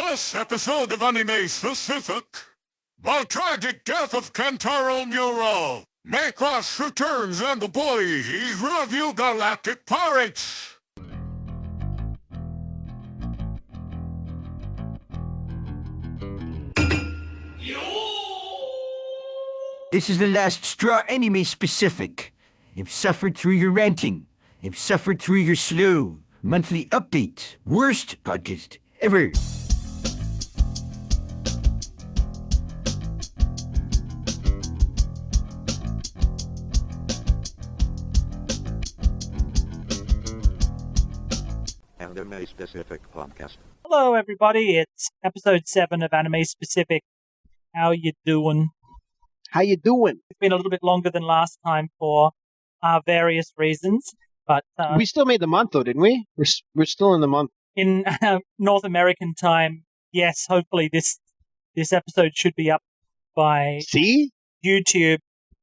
This episode of Anime Specific, the tragic death of Kentaro Miura. Macross returns and the boys review Galactic Pirates. This is the last straw Anime Specific. I've suffered through your ranting. I've suffered through your slow monthly update. Worst podcast ever. Anime Specific Podcast. Hello, everybody. It's episode 7 of Anime Specific. How you doing? How you doing? It's been a little bit longer than last time for various reasons, but We still made the month, though, didn't we? We're still in the month. in North American time, yes, hopefully this episode should be up by See? YouTube.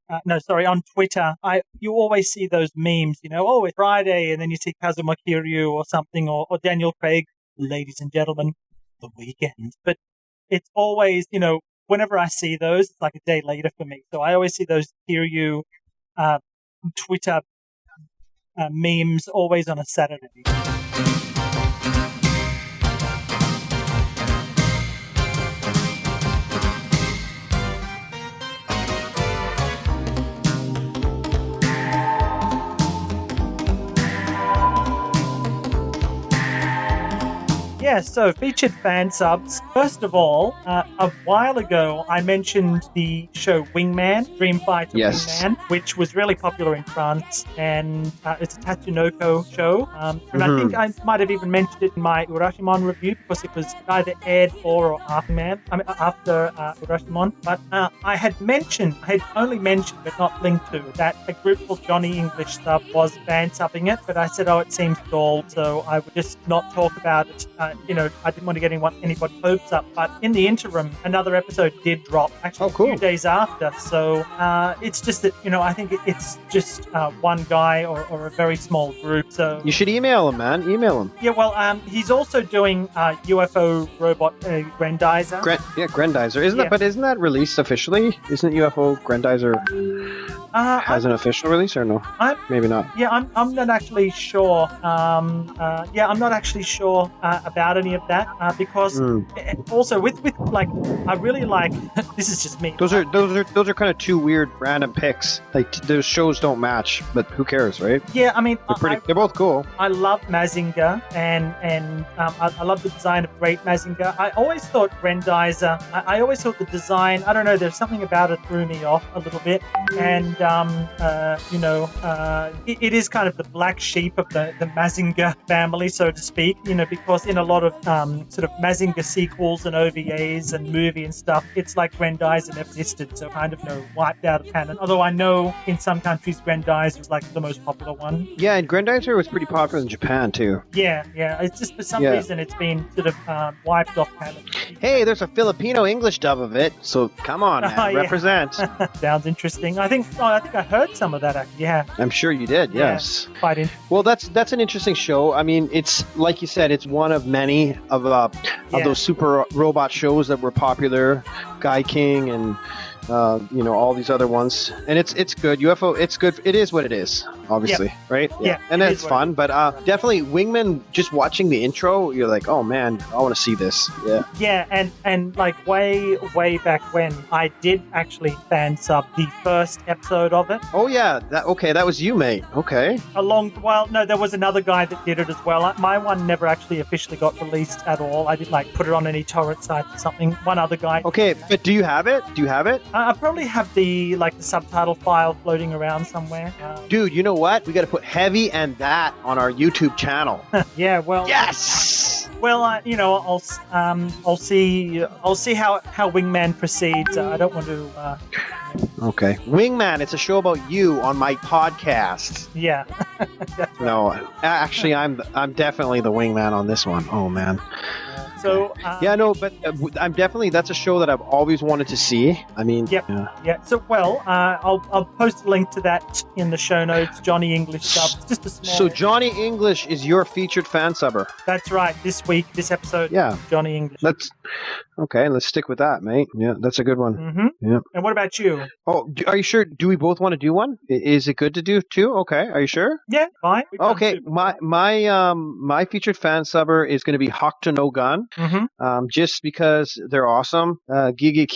On Twitter. You always see those memes, oh, it's Friday, and then you see Kazuma Kiryu or something, or Daniel Craig, ladies and gentlemen, the weekend. But it's always, whenever I see those, it's like a day later for me. So I always see those Kiryu Twitter memes always on a Saturday. Yeah, so featured fan subs. First of all, a while ago, I mentioned the show Wingman, Dream Fighter Yes. Wingman, which was really popular in France, and it's a Tatsunoko show. And I think I might have even mentioned it in my Urashimon review because it was either aired for or after Urashimon. But I had only mentioned, but not linked to, that a group called Johnny English Sub was fan subbing it, but I said, it seems dull, so I would just not talk about it. I didn't want to get anybody's hopes up, but in the interim, another episode did drop, actually cool. a few days after. So it's just that, I think it's just one guy or a very small group. So You should email him, man. Email him. yeah, well, he's also doing UFO robot Grendizer. Grendizer. Isn't that released officially? Isn't UFO Grendizer has an official release or no? Maybe not. Yeah, I'm not actually sure. I'm not actually sure about any of that because also with like I really like this is just me. Those are kind of two weird random picks. Like those shows don't match, but who cares, right? Yeah, I mean They're both cool. I love Mazinger and I love the design of Great Mazinger. I always thought Grendizer. I always thought the design. I don't know. There's something about it threw me off a little bit, and it is kind of the black sheep of the Mazinger family, so to speak. Because in a lot of sort of Mazinger sequels and OVAs and movie and stuff, it's like Grendizer never existed, so kind of wiped out of canon. Although I know in some countries Grendizer was like the most popular one. Yeah, and Grendizer was pretty popular in Japan too. Yeah. It's just for some reason it's been sort of wiped off canon. Hey, there's a Filipino English dub of it, so come on, man, Yeah. represent. Sounds interesting. I think I heard some of that actually. Yeah. I'm sure you did. Yes. Yeah, quite interesting. Well, that's an interesting show. I mean, it's like you said, it's one of many of those super robot shows that were popular, Guy King and all these other ones, and it's good. UFO, it's good. It is what it is, obviously, right? Yeah, and it it's is fun. But definitely, Wingman. Just watching the intro, you're like, oh man, I want to see this. Yeah. Yeah, and like way back when, I did actually fan sub the first episode of it. Oh yeah. That was you, mate. Okay. There was another guy that did it as well. My one never actually officially got released at all. I didn't put it on any torrent site or something. One other guy. Okay, but do you have it? I probably have the subtitle file floating around somewhere. Dude, you know what? We got to put Heavy and That on our YouTube channel. Yeah, well. Yes. Well, I'll see how Wingman proceeds. I don't want to. Okay, Wingman. It's a show about you on my podcast. Yeah. No, actually, I'm definitely the wingman on this one. Oh man. So Yeah, no, but I'm definitely, that's a show that I've always wanted to see. I mean, Yep. Yeah. So I'll post a link to that in the show notes. Johnny English subs, just a small. So Johnny English is your featured fan subber. That's right. This week, this episode. Yeah. Johnny English. Let's okay. Let's stick with that, mate. Yeah, that's a good one. Mm-hmm. Yeah. And what about you? Oh, are you sure? Do we both want to do one? Is it good to do two? Okay. Are you sure? Yeah, fine. We've done Okay. two before. My featured fan subber is going to be Hokuto no Gun. Mm-hmm. Just because they're awesome. Gigi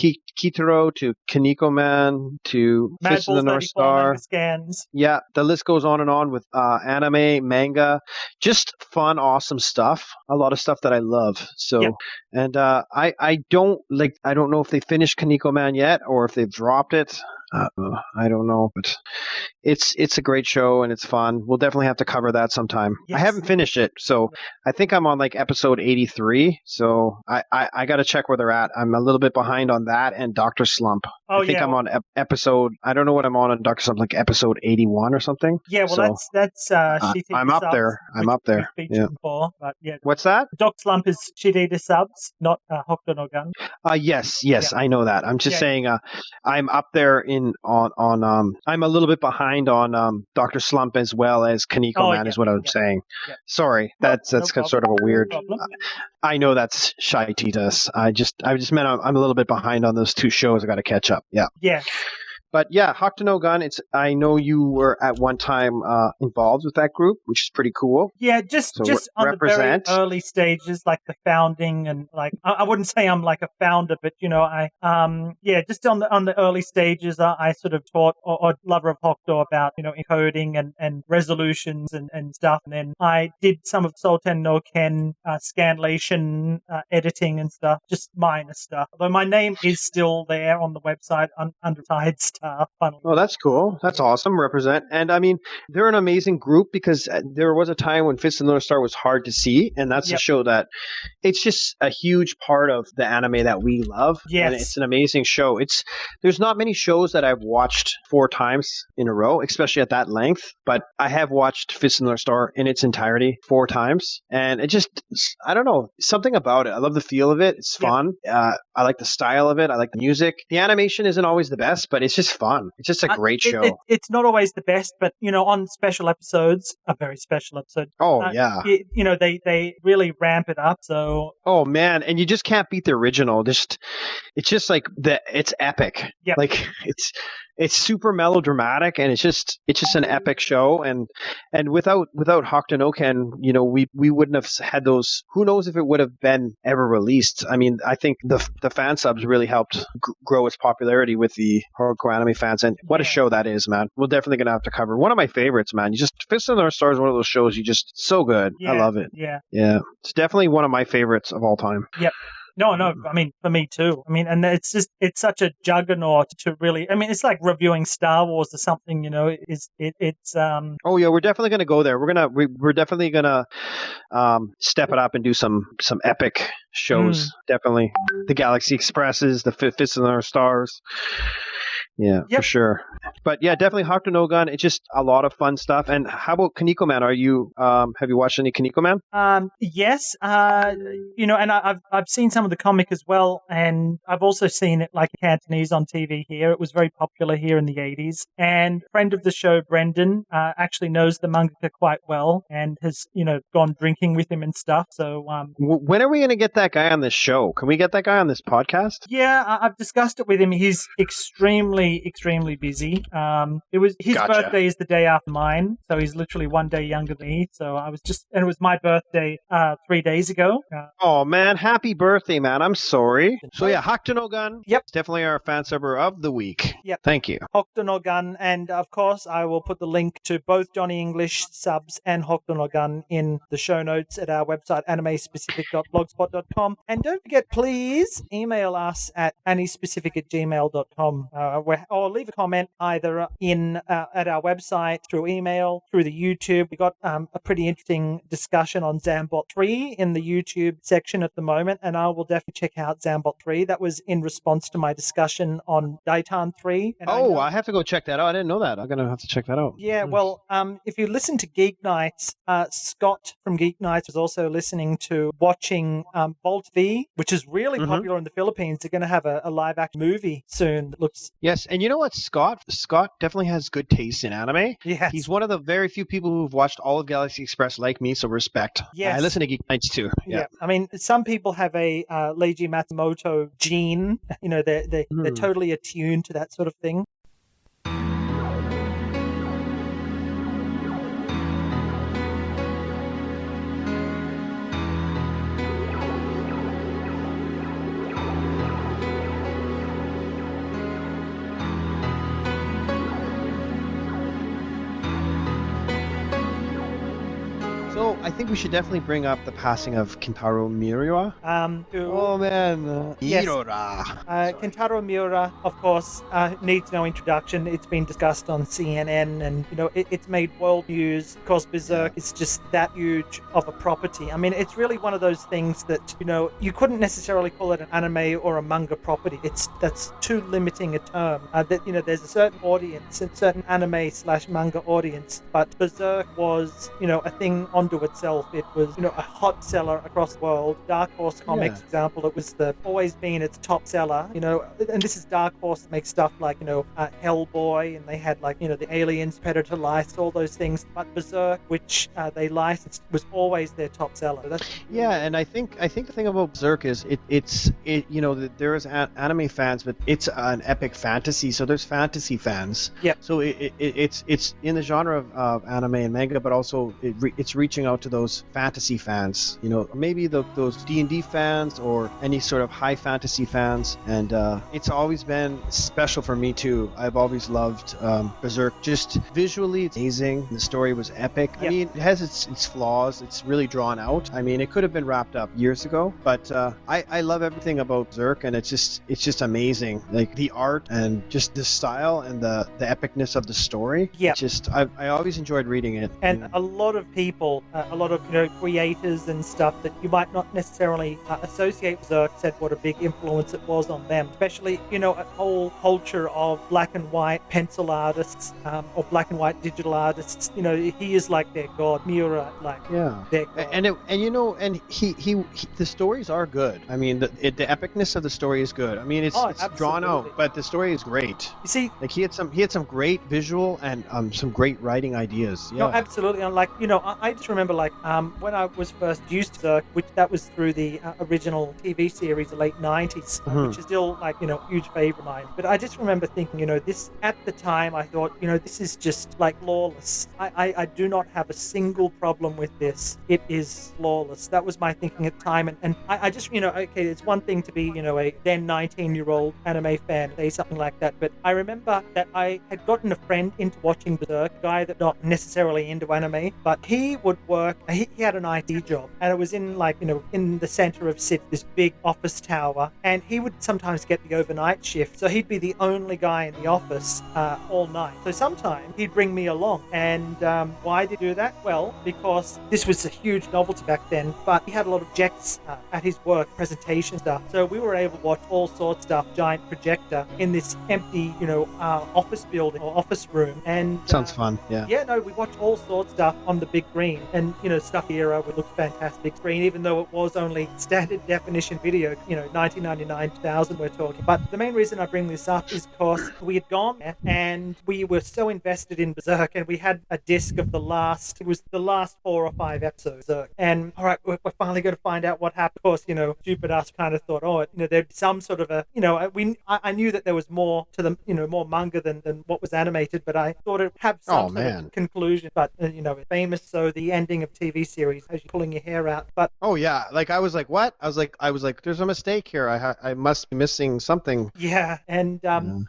Kitaro to Kaneko Man to Fist of the Madball North 34 Star. manga scans. Yeah, the list goes on and on with anime, manga, just fun, awesome stuff. A lot of stuff that I love. So, Yep. and I don't know if they finished Kaneko Man yet or if they've dropped it. I don't know, but it's a great show and it's fun. We'll definitely have to cover that sometime. Yes. I haven't finished it, so I think I'm on like episode 83. So I got to check where they're at. I'm a little bit behind on that and Doctor Slump. Oh, I think yeah. I'm on episode. I don't know what I'm on Doctor Slump, like episode 81 or something. Yeah, well, So, that's Shit Eater I'm up subs, there. I'm which up there. we've featured before, but yeah. What's that? Doc Slump is Shit Eater subs, not Hokuto no Gun. Yes, Yeah. I know that. I'm just Yeah. saying. I'm up there I'm a little bit behind on Doctor Slump as well as Kaneko Oh, Man yeah, is what I'm yeah, saying. yeah. Sorry, No, that's no kind of sort of a problem. weird. No problem. I know that's Shy Titas. I just meant I'm a little bit behind on those two shows. I got to catch up. Yeah. Yeah. But yeah, Hokuto no Gun. I know you were at one time involved with that group, which is pretty cool. Yeah, just So on represent. the very early stages, like the founding, and like I wouldn't say I'm like a founder, but just on the early stages, I sort of taught or lover of Hokuto about encoding and resolutions and stuff, and then I did some of Souten no Ken scanlation editing and stuff, just minor stuff. Although my name is still there on the website under Tide Stuff. Funnily. Oh, that's cool. That's awesome. Represent. And I mean, they're an amazing group because there was a time when Fist of the North Star was hard to see. And that's a Yep. show that it's just a huge part of the anime that we love. Yes. And it's an amazing show. There's not many shows that I've watched 4 times in a row, especially at that length. But I have watched Fist of the North Star in its entirety 4 times. And I don't know, something about it. I love the feel of it. It's Yep. fun. I like the style of it. I like the music. The animation isn't always the best, but it's just fun. It's just a great show. It's not always the best, but on special episodes, a very special episode. Yeah. They really ramp it up. So Oh man, and you just can't beat the original. It's just like it's epic. Yep. Like it's super melodramatic and it's just an epic show and without Hokuto no Ken, we wouldn't have had those. Who knows if it would have been ever released. I mean, I think the fan subs really helped grow its popularity with the hardcore anime fans, and what a Yeah. show that is, man. We're definitely going to have to cover. One of my favorites, man. Fist of the North Star is one of those shows so good. I love it. Yeah. Yeah. It's definitely one of my favorites of all time. No, I mean, for me too. I mean, and it's such a juggernaut to really, I mean, it's like reviewing Star Wars or something, it's Oh yeah, we're definitely gonna go there. We're definitely gonna step it up and do some epic shows. Definitely, the Galaxy Expresses, the Fist of the North Stars. Yeah, Yep. for sure. But yeah, definitely Hokuto no Gun. It's just a lot of fun stuff. And how about Kaneko Man? Have you watched any Kaneko Man? yes, and I've seen some of the comic as well, and I've also seen it like Cantonese on TV here. It was very popular here in the 80s. And a friend of the show, Brendan, actually knows the mangaka quite well and has, gone drinking with him and stuff. So, When are we gonna get that guy on this show? Can we get that guy on this podcast? yeah, I've discussed it with him. He's extremely busy. It was his Gotcha. birthday is the day after mine, so he's literally one day younger than me. So and it was my birthday 3 days ago. Oh man, happy birthday, man. I'm sorry. So yeah, Hokuto no Gun. Yep. It's definitely our fan subber of the week. Yep. Thank you. Hokuto no Gun, and of course I will put the link to both Johnny English subs and Hokuto no Gun in the show notes at our website animespecific.blogspot.com. And don't forget, please email us at anispecific@gmail.com. We're or leave a comment either in at our website, through email, through the YouTube. We got a pretty interesting discussion on Zambot 3 in the YouTube section at the moment, and I will definitely check out Zambot 3. That was in response to my discussion on Daitan 3. And I have to go check that out. I didn't know that. I'm gonna have to check that out. Yeah, well, if you listen to Geek Nights, Scott from Geek Nights was also listening to watching Bolt V, which is really popular in the Philippines. They're going to have a live action movie soon that looks. Yes, and you know what, Scott definitely has good taste in anime. Yes. He's one of the very few people who've watched all of Galaxy Express like me, so respect. Yes. I listen to Geek Nights too. Yeah. I mean, some people have a Leiji Matsumoto gene. You know, they're totally attuned to that sort of thing. So I think we should definitely bring up the passing of Kentaro Miura. Oh man, Yes. Miura. Kentaro Miura, of course, needs no introduction. It's been discussed on CNN, and it's made world news. Of course, Berserk is just that huge of a property. I mean, it's really one of those things that you couldn't necessarily call it an anime or a manga property. That's too limiting a term. There's a certain audience, a certain anime/manga audience, but Berserk was a thing onto itself. It was a hot seller across the world. Dark Horse Comics, for example, it was always been its top seller. And this is Dark Horse that makes stuff like Hellboy, and they had the Aliens, Predator Lice, all those things. But Berserk, which they licensed, was always their top seller. And I think the thing about Berserk is there is anime fans, but it's an epic fantasy, so there's fantasy fans. Yeah. So it's in the genre of anime and manga, but also it's reaching out to those fantasy fans. Maybe those D&D fans or any sort of high fantasy fans, and it's always been special for me too. I've always loved Berserk. Just visually, it's amazing. The story was epic. Yeah. I mean, it has its flaws. It's really drawn out. I mean, it could have been wrapped up years ago, but I love everything about Berserk, and it's just amazing. Like the art and just the style and the epicness of the story. Yeah. I always enjoyed reading it. And a lot of people, a lot of creators and stuff that you might not necessarily associate with Berserk said what a big influence it was on them, especially a whole culture of black and white pencil artists or black and white digital artists. He is like their god. Miura, their god. And he the stories are good. I mean, the epicness of the story is good. I mean, it's drawn out, but the story is great. You see, like he had some great visual and some great writing ideas. Yeah. No, absolutely. And I just remember when I was first used to Berserk, which that was through the original TV series, the late 90s, which is still huge favorite of mine. But I just remember thinking, this at the time, I thought, this is just flawless. I do not have a single problem with this. It is flawless. That was my thinking at the time. And I just, okay, it's one thing to be, a then 19-year-old anime fan, say something like that. But I remember that I had gotten a friend into watching Berserk, a guy that not necessarily into anime, but he would work, he had an IT job, and it was in in the center of Sydney, this big office tower, and he would sometimes get the overnight shift, so he'd be the only guy in the office all night. So sometimes he'd bring me along, and why did he do that? Well, because this was a huge novelty back then, but he had a lot of jets at his work, presentation stuff, so we were able to watch all sorts of stuff, giant projector in this empty office building or office room, and sounds fun. We watched all sorts of stuff on the big screen, and stuff era would look fantastic screen, even though it was only standard definition video, 1999 2000 we're talking. But the main reason I bring this up is because we had gone there and we were so invested in Berserk, and we had a disc of the last 4 or 5 episodes of Berserk, and all right, we're finally going to find out what happened. Of course, stupid us kind of thought, there'd be some sort of a, I knew that there was more to the, more manga than what was animated, but I thought it'd have some sort of conclusion. But famous, so the ending of TV series as you're pulling your hair out. But Oh yeah, like I was like, what? I was like, there's a mistake here. I must be missing something. yeah, and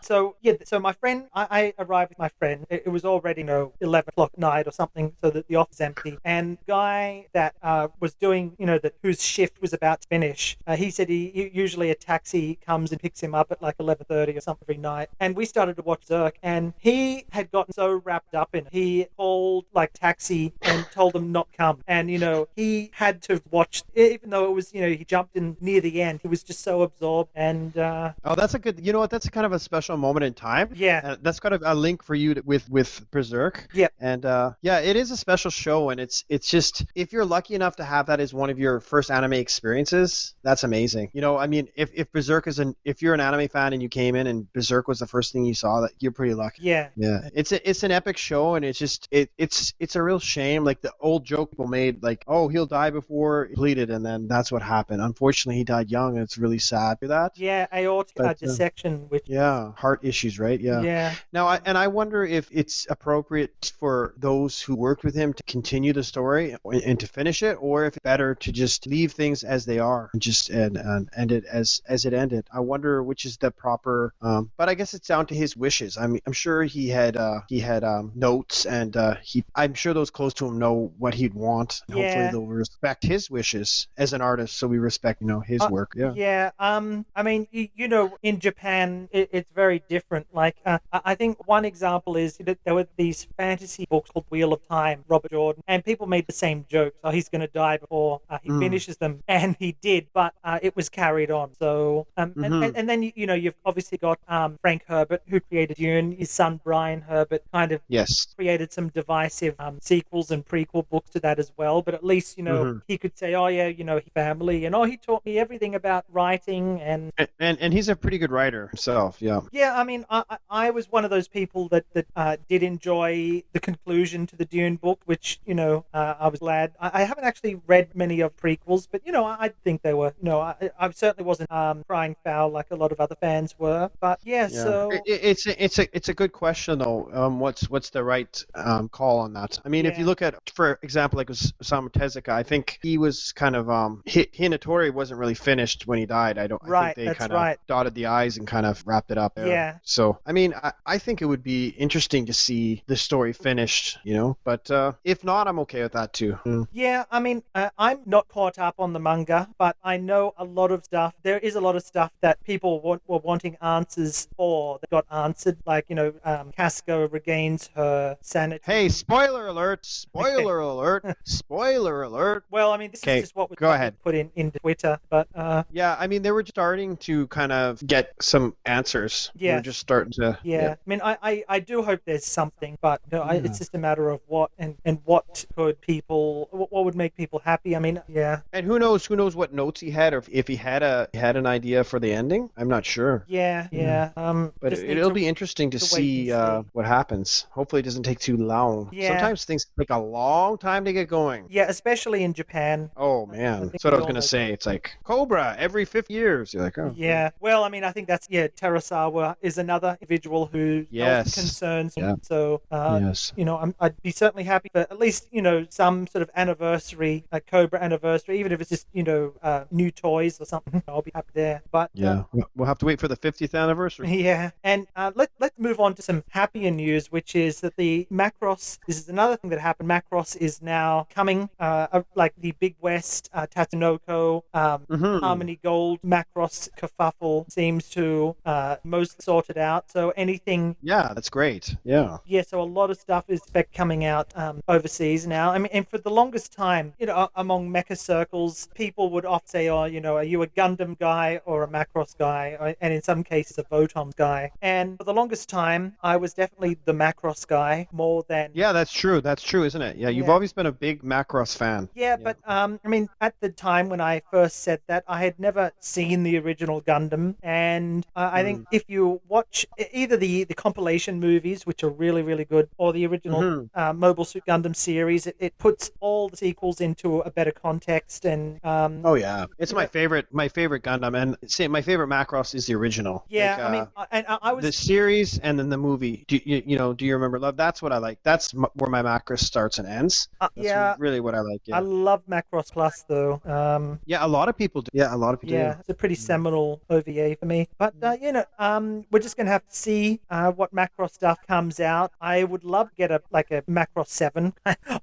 so my friend, I arrived with my friend. It was already 11 o'clock at night or something, so that the office was empty. And the guy that was doing that whose shift was about to finish, he said usually a taxi comes and picks him up at like 11:30 or something every night. And we started to watch Zerk, and he had gotten so wrapped up in it. He called like taxi and told them not come, and he had to watch, even though it was he jumped in near the end. He was just so absorbed, and Oh, that's a good. You know what? That's kind of a special moment in time. yeah, That's kind of a link for you with Berserk. yeah, And yeah, it is a special show, and it's just, if you're lucky enough to have that as one of your first anime experiences, that's amazing. I mean, if Berserk if you're an anime fan and you came in and Berserk was the first thing you saw, that you're pretty lucky. yeah. Yeah, it's an epic show, and it's just it's a real shame. Like the old joke people made, like, oh, he'll die before he completed, and then that's what happened. Unfortunately, he died young, and it's really sad for that. Yeah, aortic But, dissection, which Yeah, heart issues, right? Yeah. yeah, Now, I wonder if it's appropriate for those who worked with him to continue the story and to finish it, or if it's better to just leave things as they are and just and end it as it ended. I wonder which is the proper. But I guess it's down to his wishes. I mean, I'm sure he had notes, and I'm sure those close to him know what he'd want. And hopefully, Yeah. they'll respect his wishes as an artist, so we respect his work. Yeah. yeah. I mean, in Japan, it's very different. Like, I think one example is that there were these fantasy books called Wheel of Time, Robert Jordan, and people made the same jokes. Oh, he's going to die before he finishes them, and he did, but it was carried on. So, and then you've obviously got Frank Herbert, who created Dune. His son Brian Herbert kind of Yes. created some divisive sequels and prequel books to that as well. But at least he could say, oh yeah, his family, and he taught me everything about writing, and And he's a pretty good writer himself. Yeah. yeah, I mean, I was one of those people that did enjoy the conclusion to the Dune book, which I was glad. I haven't actually read many of prequels, but I think they were. I certainly wasn't crying foul like a lot of other fans were. But yeah, so It's a good question though. What's the right call on that? I mean, if you Yeah. look at, for example, like Osamu Tezuka, I think he was kind of Hinatori wasn't really finished when he died. I Right, think they that's kind of right. dotted the i's and kind of wrapped it up there. Yeah. So I mean, I think it would be interesting to see the story finished. But if not, I'm okay with that too. yeah, I mean, I'm not caught up on the manga, but I know a lot of stuff. There is a lot of stuff that people were wanting answers for that got answered. Like, Casco regains her sanity. Hey, spoiler alert! Spoiler alert! Spoiler alert! Well, I mean, this Okay, is just what was go ahead. put into Twitter, but Yeah, I mean, they were starting to kind of get some answers. They were Yes. just starting to. yeah. I mean, I do hope there's something, but it's just a matter of what and what what would make people happy. I mean, yeah. And who knows what notes he had, or if he had an idea for the ending. I'm not sure. Yeah. But just need it'll to- be interesting to wait see and see. what happens. Hopefully, it doesn't take too long. Yeah. Sometimes things take a long time to get going. Yeah, especially in Japan. Oh I man, think that's what I we was all gonna know say. It's like Cobra every 50 years. You're like, oh. Yeah. Well, I mean, I think that's Terasawa is another individual who Yes. concerns. Yeah. So Yes. I'd be certainly happy for at least some sort of anniversary, a Cobra anniversary, even if it's just new toys or something. I'll be happy there. But Yeah. We'll have to wait for the 50th anniversary. yeah, and let's move on to some happier news, which is that the Macross. This is another thing that happened. Macross is now coming, like the Big West, Tatsunoko, Harmony Gold, Macross kerfuffle seems to most sorted out. So anything. Yeah, that's great. Yeah. Yeah, so a lot of stuff is coming out overseas now. I mean, and for the longest time, among mecha circles, people would often say, "Oh, are you a Gundam guy or a Macross guy?" And in some cases, a Votoms guy. And for the longest time, I was definitely the Macross guy more than. Yeah, that's true. That's true, isn't it? Yeah, you've Yeah. always been a big Macross fan. Yeah, but I mean, at the time when I first said that, I had never seen the original Gundam, and I think if you watch either the compilation movies, which are really really good, or the original Mobile Suit Gundam series, it puts all the sequels into a better context. And Oh yeah, it's my favorite Gundam, and my favorite Macross is the original. yeah, Like, I mean, and I was the series and then the movie. Do you remember Love? That's what I like. That's where my Macross starts and ends. That's Yeah. really what I like. I Yeah. love Macross Plus though. Yeah, a lot of people do. Yeah, a lot of people Yeah, do. it's a pretty seminal OVA for me. But we're just gonna have to see what Macross stuff comes out. I would love to get a Macross 7.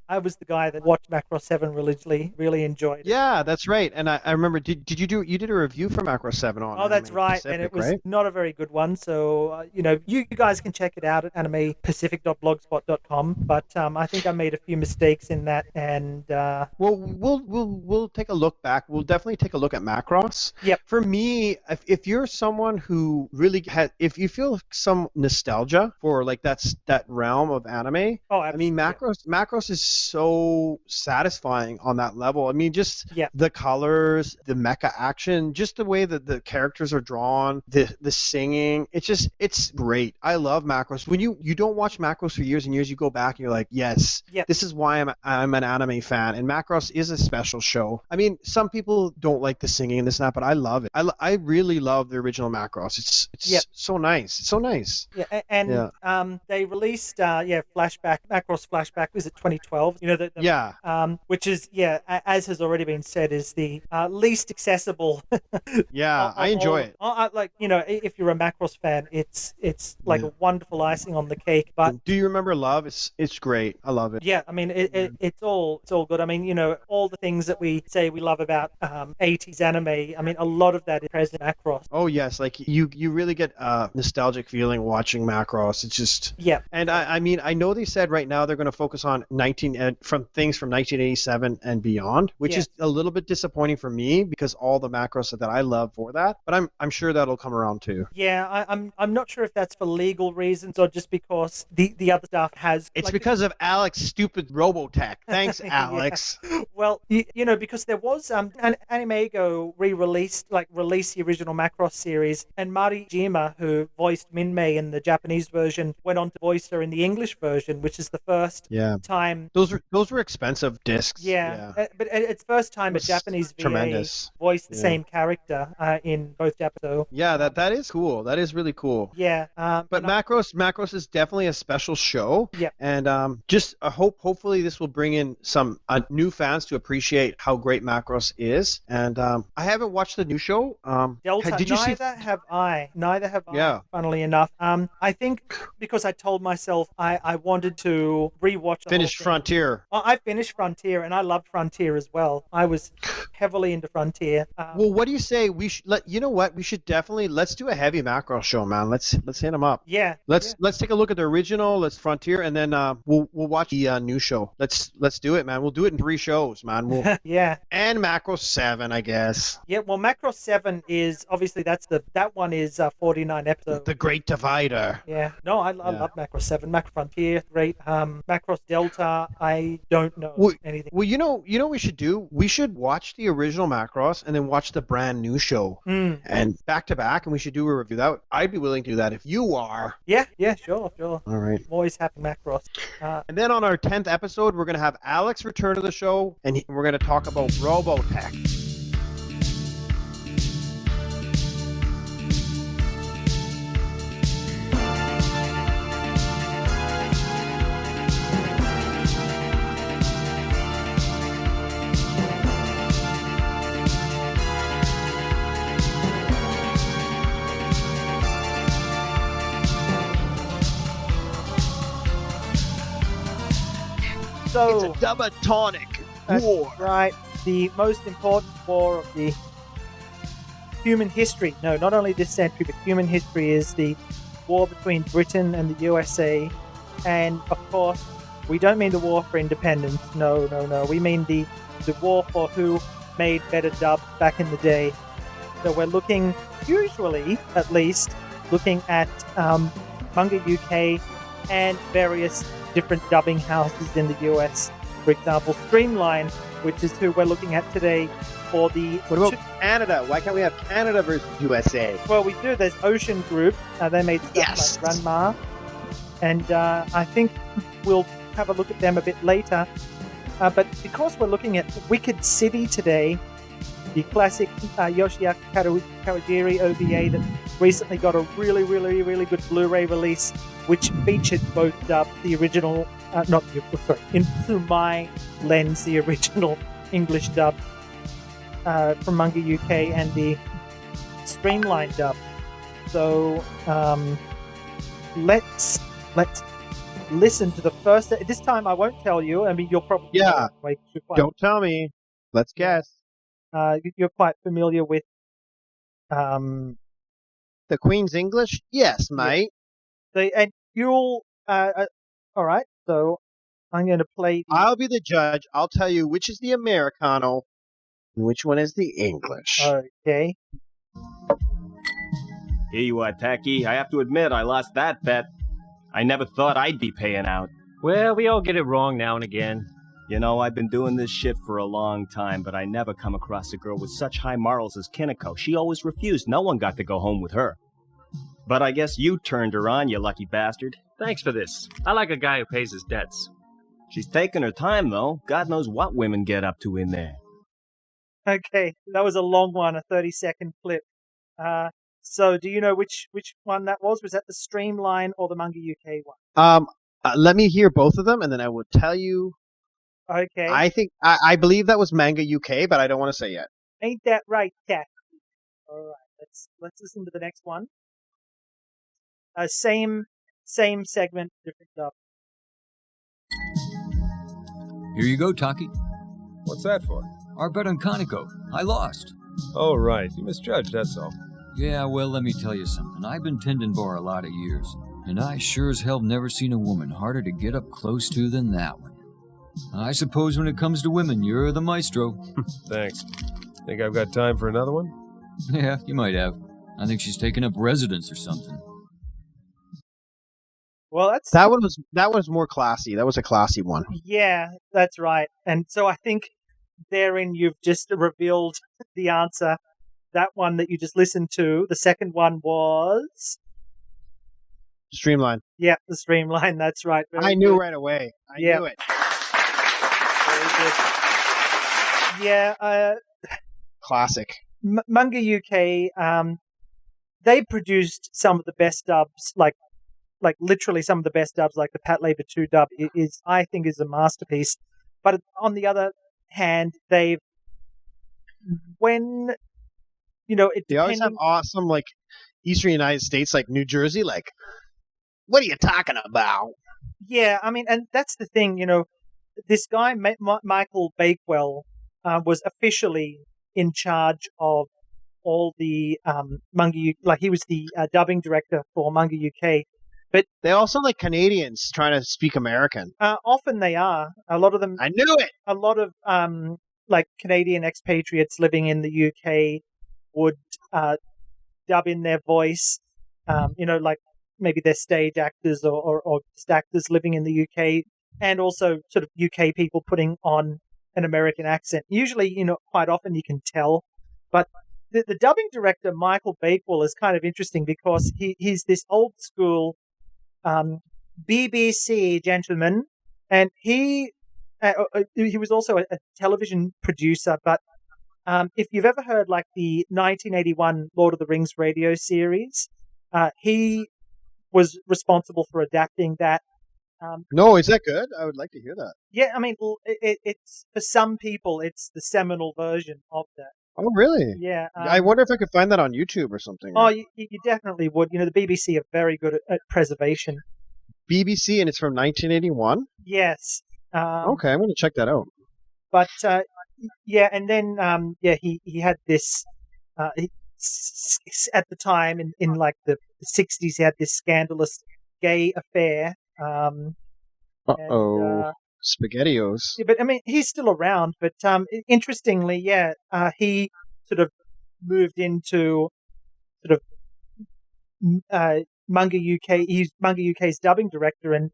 I was the guy that watched Macross 7 religiously, really enjoyed it. Yeah, that's right. And I remember, did you did a review for Macro 7 on Oh, that's Anime right, Pacific, and it was right? not a very good one. So you guys can check it out at animepacific.blogspot.com. But I think I made a few mistakes in that, and Well, we'll take a look back. We'll definitely take a look at Macross. Yep. For me, if you're someone who really if you feel some nostalgia for like that realm of anime, oh, I mean, absolutely. Macross is so satisfying on that level. I mean, just Yeah. the colors, the mecha action, just the way that the characters are drawn, the singing. It's great. I love Macross. When you don't watch Macross for years and years, you go back and you're like, yes, Yeah. this is why I'm an anime fan. And Macross is a special show. I mean, some people don't like the singing and this and that, but I love it. I really love the original Macross. It's Yep. so nice. It's so nice. Yeah, and they released Flashback, Macross Flashback. Was it 2012? Yeah. Which is as has already been said, is the least accessible. Yeah, I enjoy it. If you're a Macross fan, it's like a wonderful icing on the cake. But Do you remember Love? It's great. I love it. yeah, I mean, it's all good. I mean, all the things that we say we love about 80s anime. I mean, a lot of that is present in Macross. Oh yes, like you really get a nostalgic feeling watching Macross. It's just Yeah. And I mean, I know they said right now they're going to focus on from things from 1987 and beyond, which Yeah. is a little bit disappointing for me because all the Macross that I love for that. But I'm sure that'll come around too. Yeah, I'm not sure if that's for legal reasons or just because the other stuff has. It's like, because of Alex stupid Robotech. Thanks, Yeah. Alex. Well, because there was an Animego released the original Macross series, and Mari Jima, who voiced Minmay in the Japanese version, went on to voice her in the English version, which is the first Yeah. time. Those were expensive discs. But it's first time a was Japanese VA tremendous. voiced the Yeah. same character in both Japanese. So, Yeah, that is cool. That is really cool. yeah, But Macross is definitely a special show. Yep. And just hopefully this will bring in some new fans to appreciate how great Macross is. And I haven't watched the new show. Delta, Did you see? Neither have I, Yeah. funnily enough. I think because I told myself I wanted to rewatch the Finished whole thing. Frontier. I finished Frontier, and I loved Frontier as well. I was heavily into Frontier. Well, what do you say? We should you know what? We should definitely let's do a heavy Macross show, man. Let's hit them up. Yeah. Let's take a look at the original. Let's Frontier, and then we'll watch the new show. Let's do it, man. We'll do it in 3 shows, man. Yeah. And Macross 7, I guess. Yeah. Well, Macross 7 is obviously that one is 49 episodes. The Great Divider. Yeah. No, I love Macross 7. Macross Frontier, great. Macross Delta, I don't know anything. Well, you know what we should do? We should watch the original Macross and then watch the brand new show. And back to back, and we should do a review. I'd be willing to do that if you are. Yeah, sure. All right. I'm always happy Macross. And then on our 10th episode, we're going to have Alex return to the show, and we're going to talk about Robotech. So, It's a Dubatonic that's war. right. The most important war of the human history. No, not only this century, but human history is the war between Britain and the USA. And, of course, we don't mean the war for independence. No. We mean the war for who made better dubs back in the day. So we're looking, usually, at least, looking at Manga UK and various different dubbing houses in the US. For example, Streamline, which is who we're looking at today for the... What about Canada? Why can't we have Canada versus USA? Well, we do. There's Ocean Group. They made stuff Yes. like Ranma. And I think we'll have a look at them a bit later. But because we're looking at Wicked City today, the classic Yoshiaki Kawajiri OVA that recently got a really, really, really good Blu-ray release, which featured both the original not you, sorry, in through my lens, the original English dub from Manga UK and the streamlined dub. So let's listen to the first. This time I won't tell you. I mean, you'll probably Don't tell me. Let's guess. You're quite familiar with The Queen's English? Yes, mate. and you'll all right. So I'm going to play. I'll be the judge. I'll tell you which is the Americano and which one is the English. Okay. Here you are, Tacky. I have to admit, I lost that bet. I never thought I'd be paying out. Well, we all get it wrong now and again. You know, I've been doing this shit for a long time, but I never come across a girl with such high morals as Kiniko. She always refused. No one got to go home with her. But I guess you turned her on, you lucky bastard. Thanks for this. I like a guy who pays his debts. She's taking her time, though. God knows what women get up to in there. Okay, that was a long one, a 30-second clip. So do you know which one that was? Was that the Streamline or the Manga UK one? Let me hear both of them, and then I will tell you. Okay. I believe that was Manga UK, but I don't want to say yet. Ain't that right, Cat? All right, let's listen to the next one. Same segment, different dub. Here you go, Taki. What's that for? Our bet on Kaneko. I lost. Oh, right. You misjudged, that's all. Yeah, well, let me tell you something. I've been tending bar a lot of years, and I sure as hell never seen a woman harder to get up close to than that one. I suppose when it comes to women, you're the maestro. Thanks. Think I've got time for another one? Yeah, you might have. I think she's taking up residence or something. Well, that was more classy. That was a classy one. Yeah, that's right. And so I think therein you've just revealed the answer. That one that you just listened to, the second one was Streamline. Yeah, the Streamline. That's right. I knew right away. I knew it. Very good. Yeah. Classic. Manga UK. They produced some of the best dubs, like literally some of the best dubs, like the Patlabor 2 dub I think is a masterpiece. But on the other hand, they always have awesome, like, Eastern United States, like New Jersey, like, what are you talking about? Yeah, I mean, and that's the thing, this guy, Michael Bakewell, was officially in charge of all the Manga, like he was the dubbing director for Manga UK. But they also like Canadians trying to speak American. Often they are. A lot of them. I knew it. A lot of like Canadian expatriates living in the UK would dub in their voice. Like maybe they're stage actors or just actors living in the UK, and also sort of UK people putting on an American accent. Usually, quite often you can tell. But the dubbing director, Michael Bakewell, is kind of interesting because he's this old school BBC gentleman, and he was also a television producer. But if you've ever heard like the 1981 Lord of the Rings radio series, he was responsible for adapting that. No, is that good? I would like to hear that. Yeah, I mean, it's for some people, it's the seminal version of that. Oh, really? Yeah. I wonder if I could find that on YouTube or something. Oh, you definitely would. The BBC are very good at preservation. BBC, and it's from 1981? Yes. Okay, I'm going to check that out. But, yeah, and then, he had this, at the time, in like the 60s, he had this scandalous gay affair. SpaghettiOs. Yeah, but I mean, he's still around. But interestingly, he sort of moved into sort of Manga UK. He's Manga UK's dubbing director, and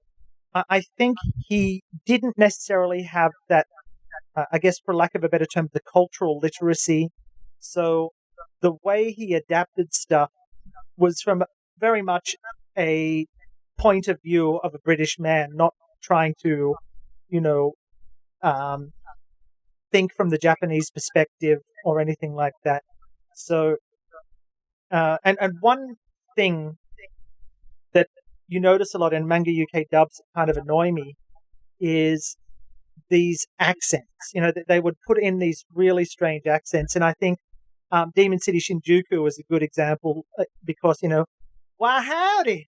I think he didn't necessarily have that. I guess, for lack of a better term, the cultural literacy. So the way he adapted stuff was from very much a point of view of a British man, not trying to think from the Japanese perspective or anything like that. So, and one thing that you notice a lot in Manga UK dubs that kind of annoy me is these accents. You know, they would put in these really strange accents, and I think Demon City Shinjuku was a good example because, you know, why howdy,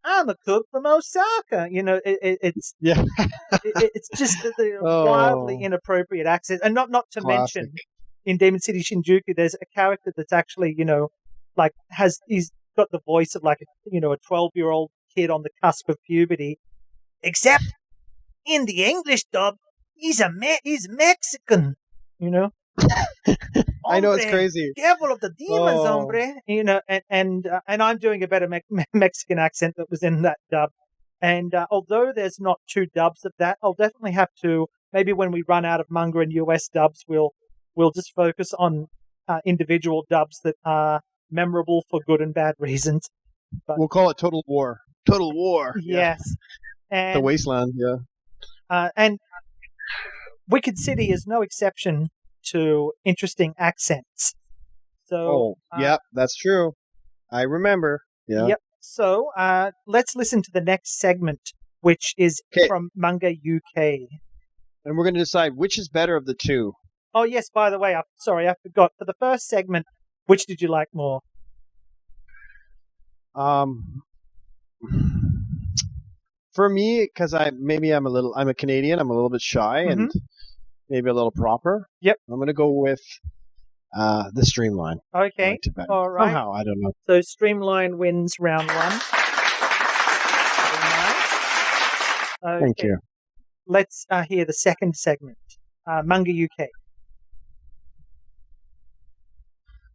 I'm a cook from Osaka. You know, it's it's just the wildly inappropriate accent, and not to Classic. mention in Demon City Shinjuku, there's a character that's actually, you know, like he's got the voice of like a 12-year-old kid on the cusp of puberty, except in the English dub, he's Mexican. You know. I know, it's Hombre, crazy. Careful of the demons, hombre. You know, and I'm doing a better Mexican accent that was in that dub. And although there's not 2 dubs of that, I'll definitely have to. Maybe when we run out of manga and US dubs, we'll just focus on individual dubs that are memorable for good and bad reasons. But, We'll call it Total War. Total War. yes, and The Wasteland. Yeah. and Wicked City is no exception to interesting accents. So, Yep, that's true. I remember. Yeah. Yep. So, let's listen to the next segment, which is 'Kay. from Manga UK. And we're going to decide which is better of the 2. Oh, yes, by the way, I forgot. For the first segment, which did you like more? For me, because I'm a Canadian, I'm a little bit shy and maybe a little proper. Yep. I'm going to go with the Streamline. Okay. Like Tibet. All right. Somehow, I don't know. So, Streamline wins round 1. Very nice. Okay. Thank you. Let's hear the second segment. Manga UK.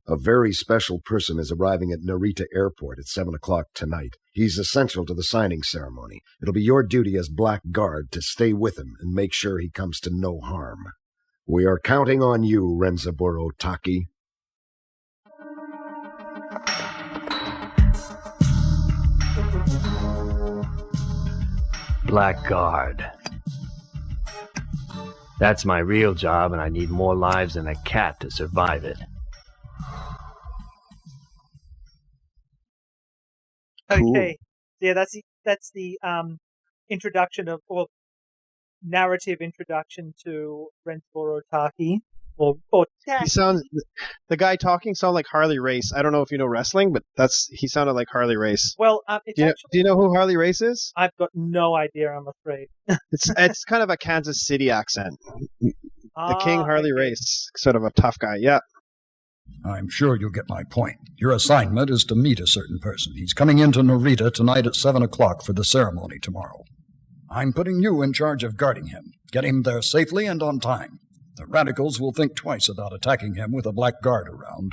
A very special person is arriving at Narita Airport at 7 o'clock tonight. He's essential to the signing ceremony. It'll be your duty as Black Guard to stay with him and make sure he comes to no harm. We are counting on you, Renzaburo Taki. Blackguard. That's my real job, and I need more lives than a cat to survive it. Okay. Yeah, that's the introduction of, or narrative introduction to Renzaburo Taki. Or He sounds, the guy talking sounded like Harley Race. I don't know if you know wrestling, but he sounded like Harley Race. Well, Do you know who Harley Race is? I've got no idea, I'm afraid. It's kind of a Kansas City accent. The King Harley okay. Race, sort of a tough guy. Yeah. I'm sure you'll get my point. Your assignment is to meet a certain person. He's coming into Narita tonight at 7 o'clock for the ceremony tomorrow. I'm putting you in charge of guarding him. Get him there safely and on time. The radicals will think twice about attacking him with a black guard around.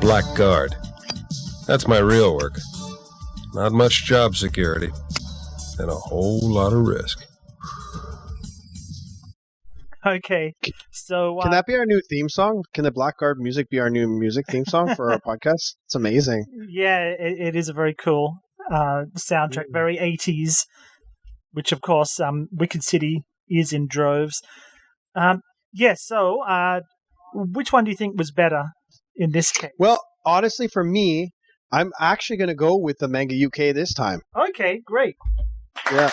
Blackguard. That's my real work. Not much job security. And a whole lot of risk. Okay. So Can that be our new theme song? Can the Blackguard music be our new music theme song for our podcast? It's amazing. yeah, it is a very cool soundtrack, very 80s, which of course Wicked City is in droves. So which one do you think was better in this case? Well, honestly, for me, I'm actually going to go with the Manga UK this time. Okay, great. Yeah.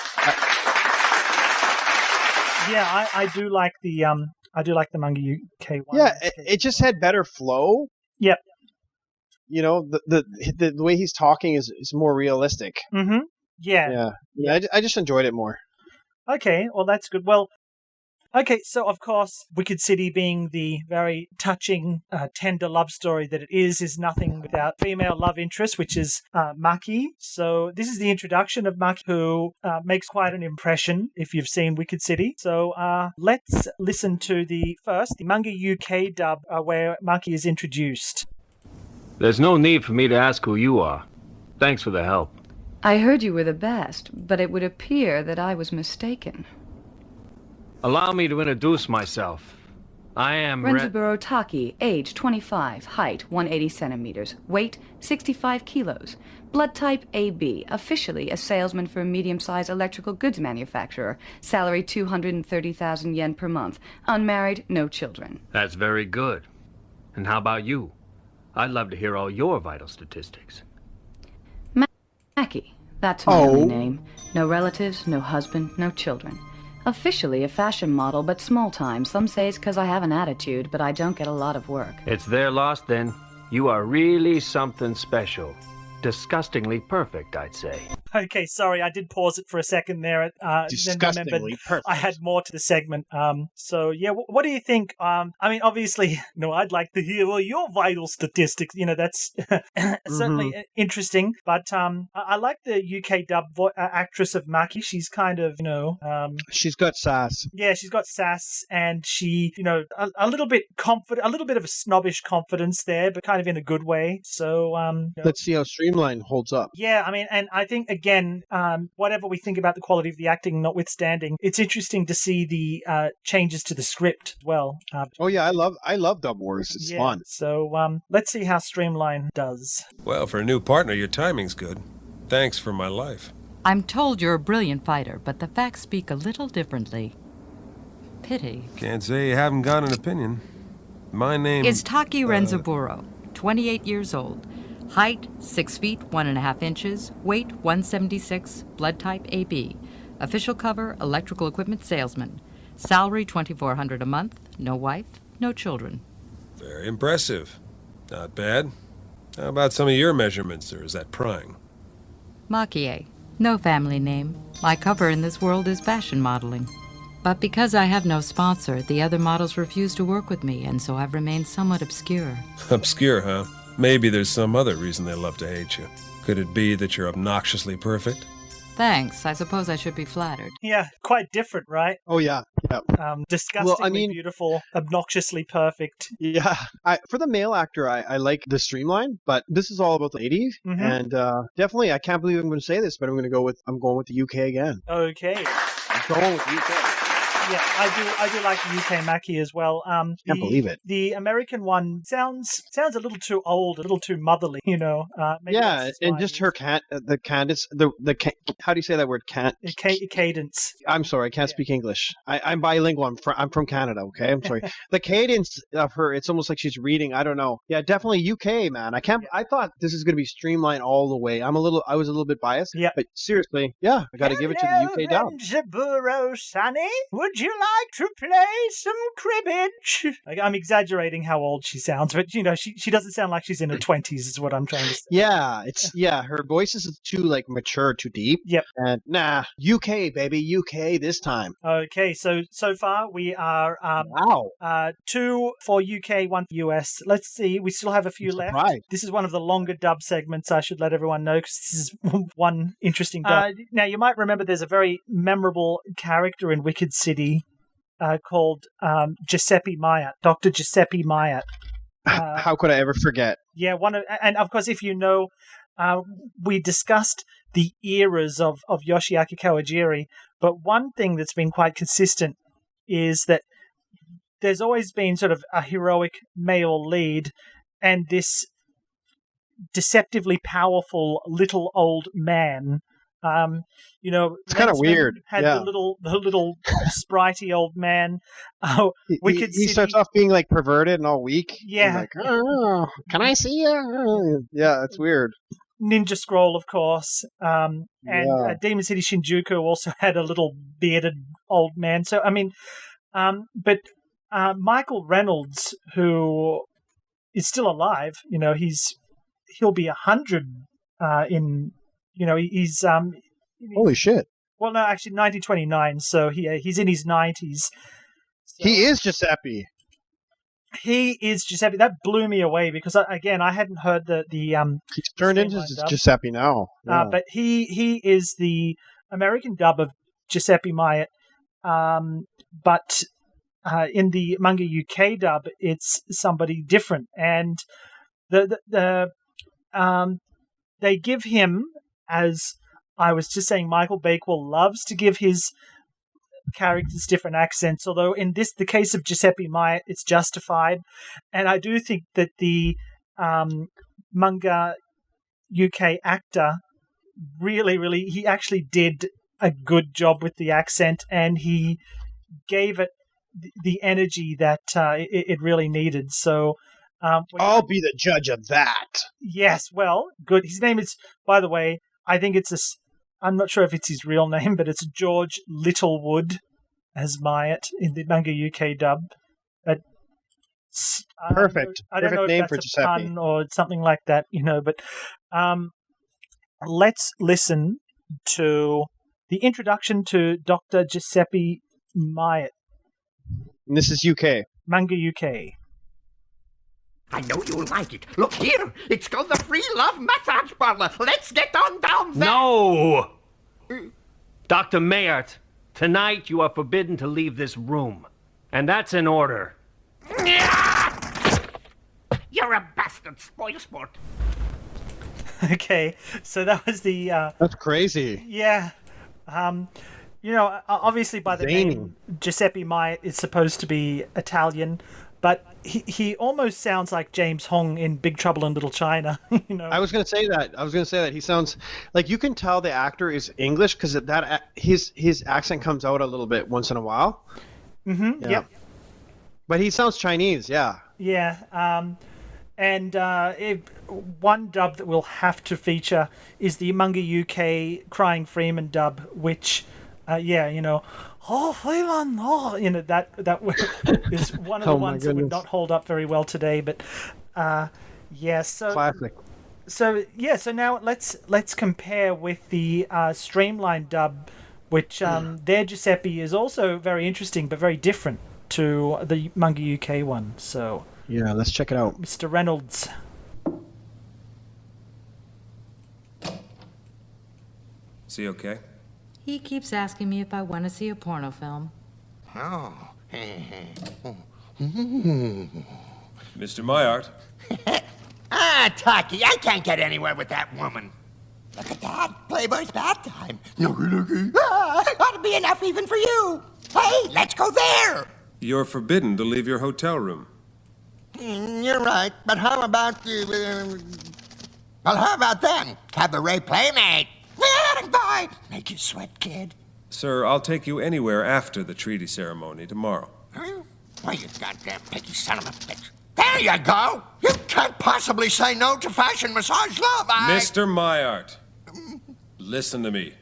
I do like the Manga UK one. Yeah, it just had better flow. Yep. You know, the way he's talking is more realistic. Mm-hmm. Yeah. I just enjoyed it more. Okay, well that's good. Well, okay, so of course, Wicked City being the very touching, tender love story that it is nothing without female love interest, which is Maki. So this is the introduction of Maki, who makes quite an impression if you've seen Wicked City. So let's listen to the Manga UK dub where Maki is introduced. There's no need for me to ask who you are. Thanks for the help. I heard you were the best, but it would appear that I was mistaken. Allow me to introduce myself. I am Renzaburo Taki, age 25, height 180 centimeters, weight 65 kilos, blood type AB, officially a salesman for a medium-sized electrical goods manufacturer, salary 230,000 yen per month, unmarried, no children. That's very good. And how about you? I'd love to hear all your vital statistics. Mackie. That's my only name. No relatives, no husband, no children. Officially a fashion model, but small time. Some say it's because I have an attitude, but I don't get a lot of work. It's their loss, then. You are really something special. Disgustingly perfect, I'd say. Okay, sorry, I did pause it for a second there. Disgustingly then remembered perfect. I had more to the segment. So yeah, what do you think? I mean, obviously, I'd like to hear your vital statistics. That's certainly interesting. But I like the UK dub actress of Maki. She's kind of, she's got sass. Yeah, she's got sass, and she, a little bit confident, a little bit of a snobbish confidence there, but kind of in a good way. So let's see how Streamline holds up. Yeah, I mean, and I think again, whatever we think about the quality of the acting notwithstanding, it's interesting to see the changes to the script as well. Oh yeah, I love Dub Wars. It's fun. So let's see how Streamline does. Well, for a new partner, your timing's good. Thanks for my life. I'm told you're a brilliant fighter, but the facts speak a little differently. Pity. Can't say you haven't got an opinion. My name is Taki Renzaburo, 28 years old. Height, 6 feet, 1.5 inches. Weight, 176. Blood type AB. Official cover, electrical equipment salesman. Salary, $2,400 a month. No wife, no children. Very impressive. Not bad. How about some of your measurements, or is that prying? Makie. No family name. My cover in this world is fashion modeling. But because I have no sponsor, the other models refuse to work with me, and so I've remained somewhat obscure. Obscure, huh? Maybe there's some other reason they love to hate you. Could it be that you're obnoxiously perfect? Thanks. I suppose I should be flattered. Yeah, quite different, right? Oh yeah. Disgustingly beautiful, obnoxiously perfect. Yeah. For the male actor, I like the Streamline, but this is all about the ladies, and definitely, I can't believe I'm going to say this, but I'm going with the UK again. Okay. I'm going with the UK. Yeah, I do like the UK Mackie as well. Can't believe it. The American one sounds a little too old, a little too motherly, Yeah, and just her Candace, how do you say that word? Cadence. I'm sorry, I can't speak English. I'm bilingual. I'm from Canada. Okay, I'm sorry. The cadence of her, it's almost like she's reading. I don't know. Yeah, definitely UK, man. I thought this is going to be Streamlined all the way. I was a little bit biased. Yeah, but seriously, yeah, I got to give it to the UK dub. Renzaburo, Sonny, would you like to play some cribbage? I'm exaggerating how old she sounds, but she doesn't sound like she's in her 20s is what I'm trying to say. Yeah, her voice is too mature, too deep. Yep. And UK baby, UK this time. Okay, so far we are 2 for UK, 1 for US. Let's see, we still have a few left. This is one of the longer dub segments, I should let everyone know, because this is one interesting dub. Now you might remember there's a very memorable character in Wicked City called Giuseppe Myatt, Dr. Giuseppe Myatt. How could I ever forget? Yeah, and of course, if you know, we discussed the eras of Yoshiaki Kawajiri, but one thing that's been quite consistent is that there's always been sort of a heroic male lead, and this deceptively powerful little old man. It's kind of weird. Had the little sprightly old man. He starts off being perverted and all weak. Yeah. Oh, can I see you? Yeah, it's weird. Ninja Scroll, of course, and Demon City Shinjuku also had a little bearded old man. So I mean, but Michael Reynolds, who is still alive, he'll be 100 in. He's holy shit. Well, no, actually, 1929. So he's in his 90s. So he is Giuseppe. He is Giuseppe. That blew me away because I hadn't heard the he's turned into Giuseppe now. Yeah. But he is the American dub of Giuseppe Myatt. But in the manga UK dub, it's somebody different, and they give him, as I was just saying, Michael Bakewell loves to give his characters different accents, although in the case of Giuseppe Myatt, it's justified. And I do think that the manga UK actor really, he actually did a good job with the accent, and he gave it the energy that it really needed. So I'll be the judge of that. Yes, well, good. His name is, by the way, I think I'm not sure if it's his real name, but it's George Littlewood as Myatt in the manga UK dub. But Perfect. I don't know name if for that's a Giuseppe. pun or something like that, but let's listen to the introduction to Dr. Giuseppe Myatt. And this is UK. Manga UK. I know you'll like it. Look here. It's called the Free Love Massage Parlor. Let's get on down there. No! Dr. Mayart, tonight you are forbidden to leave this room. And that's in order. You're a bastard, spoil sport. Okay, so that was the... That's crazy. Yeah. Obviously by the name, Giuseppe Myatt is supposed to be Italian, but he almost sounds like James Hong in Big Trouble in Little China. I was going to say that. He sounds like, you can tell the actor is English because his accent comes out a little bit once in a while. Mm-hmm. Yeah. Yep. But he sounds Chinese. Yeah. Yeah. One dub that we'll have to feature is the Manga UK Crying Freeman dub, which, oh Freeman, that is one of the ones that would not hold up very well today. But so classic. So now let's compare with the Streamline dub, which their Giuseppe is also very interesting but very different to the Manga UK one. So. Yeah, let's check it out. Mr. Reynolds. Is he okay? He keeps asking me if I want to see a porno film. Oh. Mr. Mayart? Taki, I can't get anywhere with that woman. Look at that. Playboy's bath time. Looky. Ought to be enough even for you. Hey, let's go there. You're forbidden to leave your hotel room. You're right, but how about how about them? Cabaret playmate. Bye. Make you sweat, kid. Sir, I'll take you anywhere after the treaty ceremony tomorrow. Why, you goddamn picky son of a bitch. There you go. You can't possibly say no to fashion massage love. Mr. Mayart, listen to me.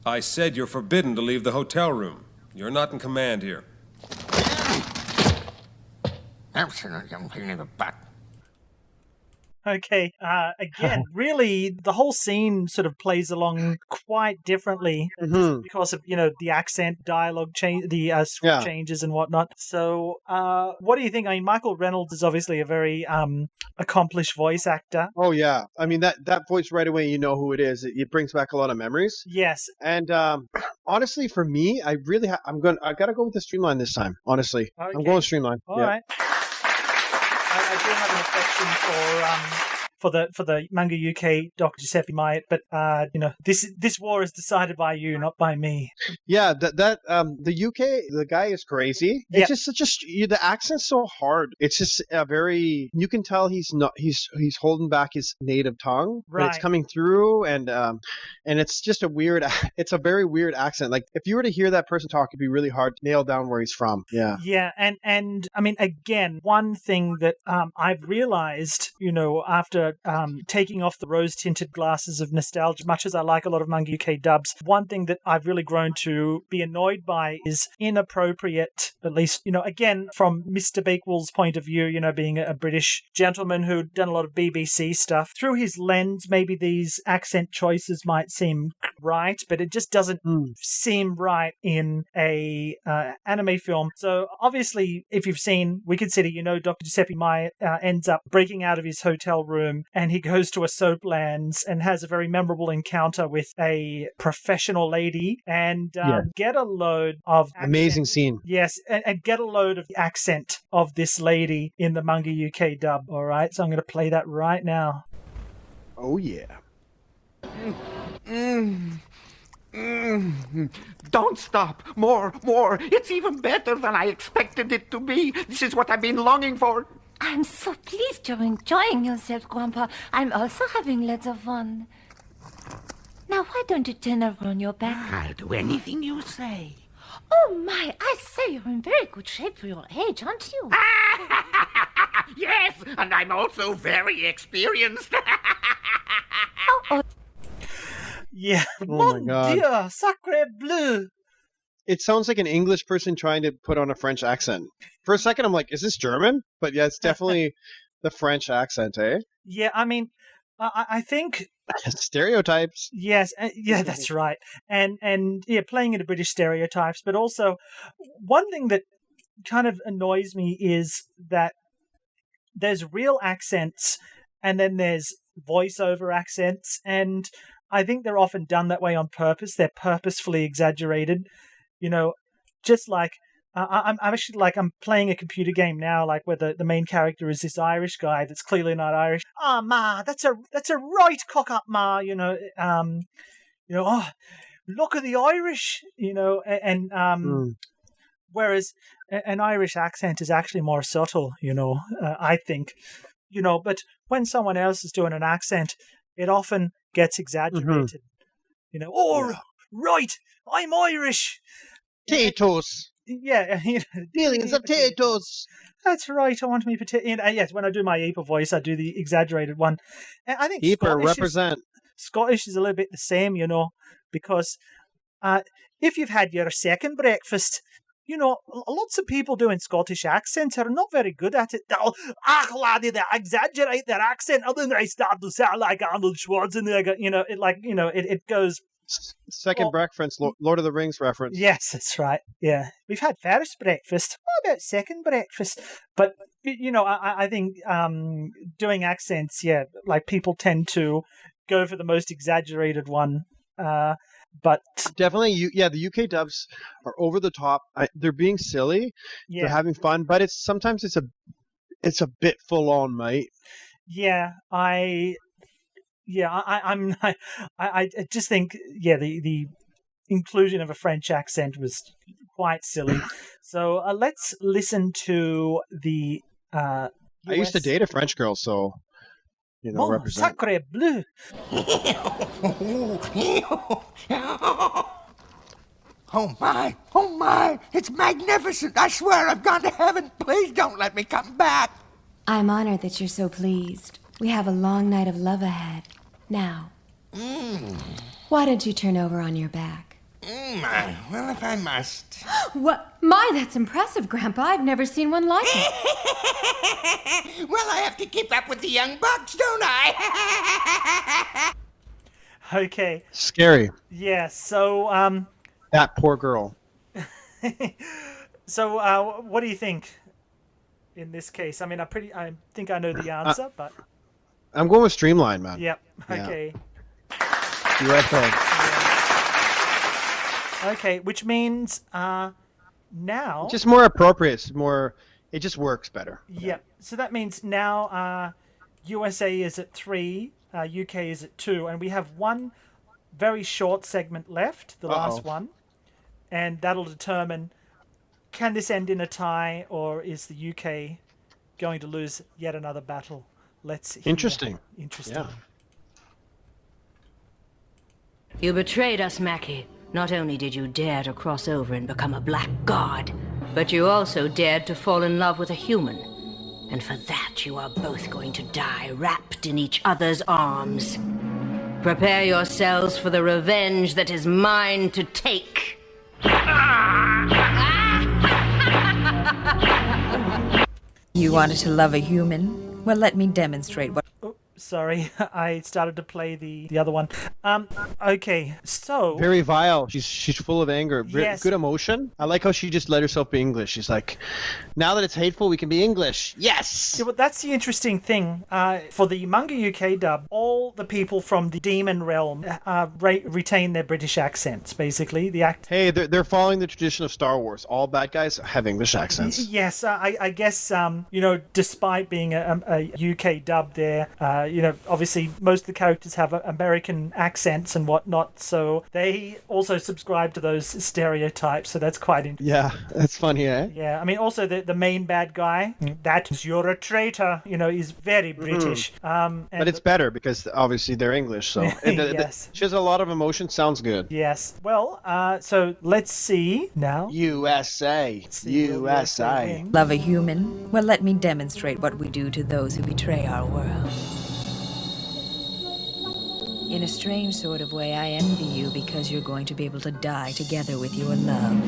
I said you're forbidden to leave the hotel room. You're not in command here. Okay, again, really, the whole scene sort of plays along quite differently because of, the accent, dialogue change, the script changes and whatnot. So, what do you think? I mean, Michael Reynolds is obviously a very accomplished voice actor. Oh, yeah. I mean, that voice right away, you know who it is. It brings back a lot of memories. Yes. And honestly, for me, I really I got to go with the Streamline this time, honestly. Okay. I'm going Streamline. All right. I do have an affection for the Manga UK Dr. Giuseppe Myatt, but this war is decided by you, not by me. Yeah, the UK, the guy is crazy. It's just such the accent's so hard. It's just a very, you can tell he's holding back his native tongue, but it's coming through, and it's just it's a very weird accent. Like if you were to hear that person talk, it'd be really hard to nail down where he's from. Yeah. Yeah, and I mean, again, one thing that I've realized, after taking off the rose-tinted glasses of nostalgia, much as I like a lot of Manga UK dubs, one thing that I've really grown to be annoyed by is inappropriate, at least, again, from Mr. Bakewell's point of view, being a British gentleman who'd done a lot of BBC stuff. Through his lens, maybe these accent choices might seem right, but it just doesn't seem right in a anime film. So obviously, if you've seen Wicked City, Dr. Giuseppe Myatt ends up breaking out of his hotel room and he goes to a soaplands and has a very memorable encounter with a professional lady and get a load of amazing scene. Yes, and get a load of the accent of this lady in the Manga UK dub. All right, so I'm going to play that right now. Oh yeah. Don't stop. More. It's even better than I expected it to be. This is what I've been longing for. I'm so pleased you're enjoying yourself, Grandpa. I'm also having lots of fun. Now, why don't you turn over on your back? I'll do anything you say. Oh, my, I say you're in very good shape for your age, aren't you? Yes, and I'm also very experienced. Yeah. Oh my God. Dieu, sacre bleu. It sounds like an English person trying to put on a French accent. For a second, I'm like, is this German? But yeah, it's definitely the French accent, eh? Yeah, I mean, I think Stereotypes. yes, yeah, that's right, and yeah, playing into British stereotypes, but also one thing that kind of annoys me is that there's real accents, and then there's voiceover accents, and I think they're often done that way on purpose. They're purposefully exaggerated, you know, just like. I'm actually like I'm playing a computer game now, like where the main character is this Irish guy that's clearly not Irish. Oh, ma, that's a right cock up, ma. Oh, look at the Irish, and whereas an Irish accent is actually more subtle, I think, but when someone else is doing an accent, it often gets exaggerated. Right, I'm Irish. Potatoes. Yeah, Billions of potatoes. That's right. I want me potato. Yes, when I do my Epa voice, I do the exaggerated one. And I think Epa represent. Scottish is a little bit the same, because if you've had your second breakfast, lots of people doing Scottish accents are not very good at it. Laddie, they exaggerate their accent, and then they start to sound like Arnold Schwarzenegger. It goes. Second breakfast, Lord of the Rings reference. Yes, that's right. Yeah, we've had first breakfast. What about second breakfast? But I think doing accents, yeah, like people tend to go for the most exaggerated one. But definitely, the UK dubs are over the top. They're being silly. Yeah. They're having fun, but sometimes it's a bit full on, mate. Yeah, I just think, the inclusion of a French accent was quite silly. So let's listen to the. I used to date a French girl, so represent. Sacre bleu. Oh my! It's magnificent! I swear I've gone to heaven. Please don't let me come back. I'm honored that you're so pleased. We have a long night of love ahead. Now, why don't you turn over on your back? Well, if I must. What? That's impressive, Grandpa. I've never seen one like it. Well, I have to keep up with the young bucks, don't I? Okay. Scary. Yeah, so, that poor girl. So, what do you think in this case? I mean, I think I know the answer, but... I'm going with Streamline, man. Yep. Okay. You're right there. Yeah. Okay, which means now just more appropriate. It just works better. Yep. So that means now USA is at 3, UK is at 2, and we have one very short segment left, the last one, and that'll determine can this end in a tie or is the UK going to lose yet another battle. Let's hear. Interesting. Yeah. You betrayed us, Mackie. Not only did you dare to cross over and become a blackguard, but you also dared to fall in love with a human. And for that, you are both going to die wrapped in each other's arms. Prepare yourselves for the revenge that is mine to take. You wanted to love a human? Well, let me demonstrate what... Oh, sorry, I started to play the other one. Okay, so... Very vile. She's full of anger. Yes. Good emotion. I like how she just let herself be English. She's like, now that it's hateful, we can be English. Yes! Yeah, well, that's the interesting thing. For the manga UK dub, all the people from the demon realm retain their British accents, basically. Hey, they're following the tradition of Star Wars. All bad guys have English accents. Yes, I guess, despite being a UK dub there, obviously most of the characters have American accents and whatnot, so they also subscribe to those stereotypes, so that's quite interesting. Yeah, that's funny, eh? Yeah, I mean, also the main bad guy, that is, you're a traitor, is very British. But it's better because obviously they're English, so Yes. she has a lot of emotion. Sounds good. Yes. Well, so let's see now. USA. USA. Love a human? Well, let me demonstrate what we do to those who betray our world. In a strange sort of way, I envy you because you're going to be able to die together with your love.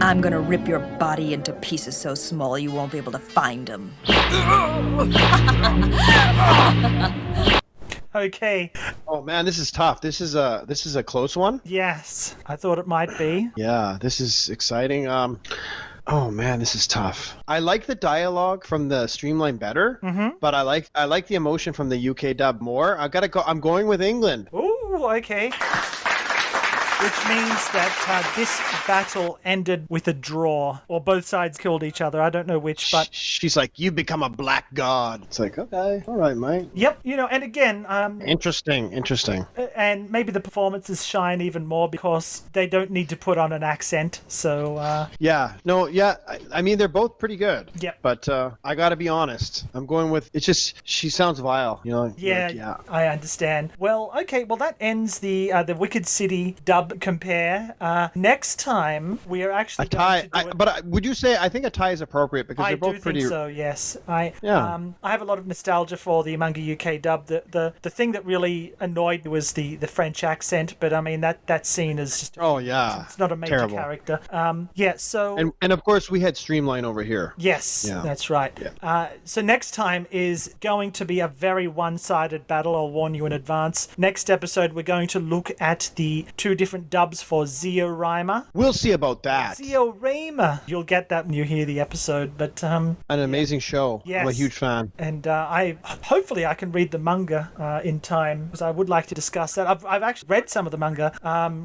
I'm gonna rip your body into pieces so small you won't be able to find them. Okay. Oh man, this is tough. This is a close one. Yes, I thought it might be. Yeah, this is exciting. Oh man, this is tough. I like the dialogue from the Streamline better, but I like the emotion from the UK dub more. I'm going with England. Ooh, okay. Which means that this battle ended with a draw, or both sides killed each other. I don't know which, but she's like, "You become a black god." It's like, okay, all right, mate. Yep, and again, interesting. And maybe the performances shine even more because they don't need to put on an accent. So I mean, they're both pretty good. Yep. But I gotta be honest. I'm going with she sounds vile. Yeah, I understand. Well, okay. Well, that ends the Wicked City dub compare. Next time we are actually a tie. Would you say I think a tie is appropriate because they're both pretty? I do think so. Yes. I have a lot of nostalgia for the Manga UK dub. The thing that really annoyed me was the French accent, but I mean that scene is just it's not a major terrible character. So and of course we had Streamline over here. Yes, that's right. Yeah. So next time is going to be a very one-sided battle. I'll warn you in advance. Next episode we're going to look at the two different dubs for Zeorama. We'll see about that. Zeorama. You'll get that when you hear the episode, but an amazing show. Yes. I'm a huge fan. And hopefully I can read the manga in time because I would like to discuss that. I've actually read some of the manga,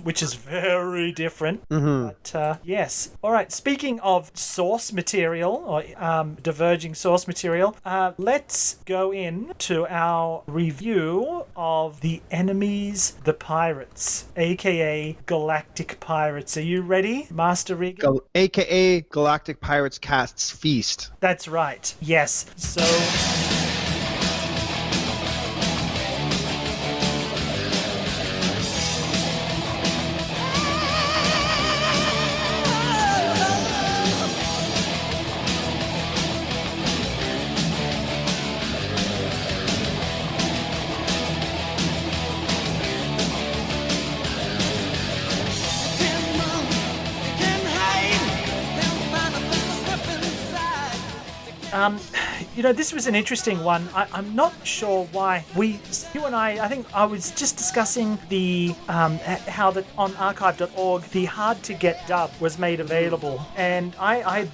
which is very different. But yes. All right. Speaking of source material or diverging source material, let's go into our review of The Enemies, the Pirates, aka Galactic Pirates. Are you ready, Master Regan? AKA Galactic Pirates Cast's Feast. That's right. Yes. So this was an interesting one. I'm not sure why you and I think I was just discussing the how that on archive.org the hard to get dub was made available, and I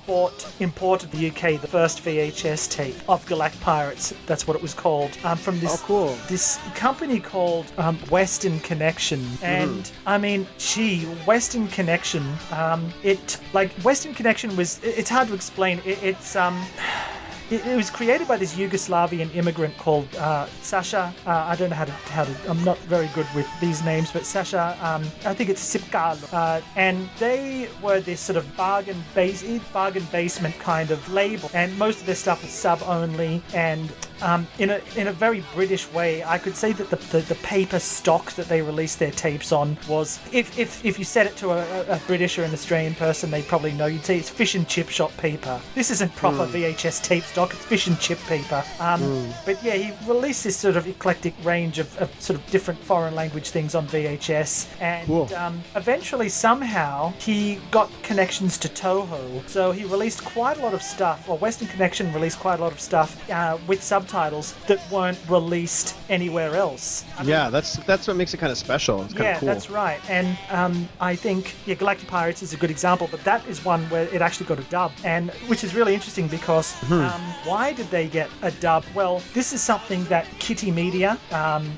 imported the UK the first VHS tape of Galactic Pirates. That's what it was called. From this this company called Western Connection, and I mean, Western Connection. Western Connection was. It's hard to explain. It was created by this Yugoslavian immigrant called Sasha. I don't know how to. I'm not very good with these names, but Sasha. I think it's Sipkalo. And they were this sort of bargain basement kind of label, and most of their stuff was sub only. And in a very British way, I could say that the paper stock that they released their tapes on was, if you said it to a British or an Australian person, they probably know. You'd say it's fish and chip shop paper. This isn't proper VHS tape stock. It's fish and chip paper. But yeah, he released this sort of eclectic range of sort of different foreign language things on VHS, and eventually somehow he got connections to Toho, so he released quite a lot of stuff, or Western Connection released quite a lot of stuff with subtitles that weren't released anywhere else. That's what makes it kind of special. It's kind of cool. That's right. And I think Galactic Pirates is a good example, but that is one where it actually got a dub, and which is really interesting because why did they get a dub? Well, this is something that Kitty Media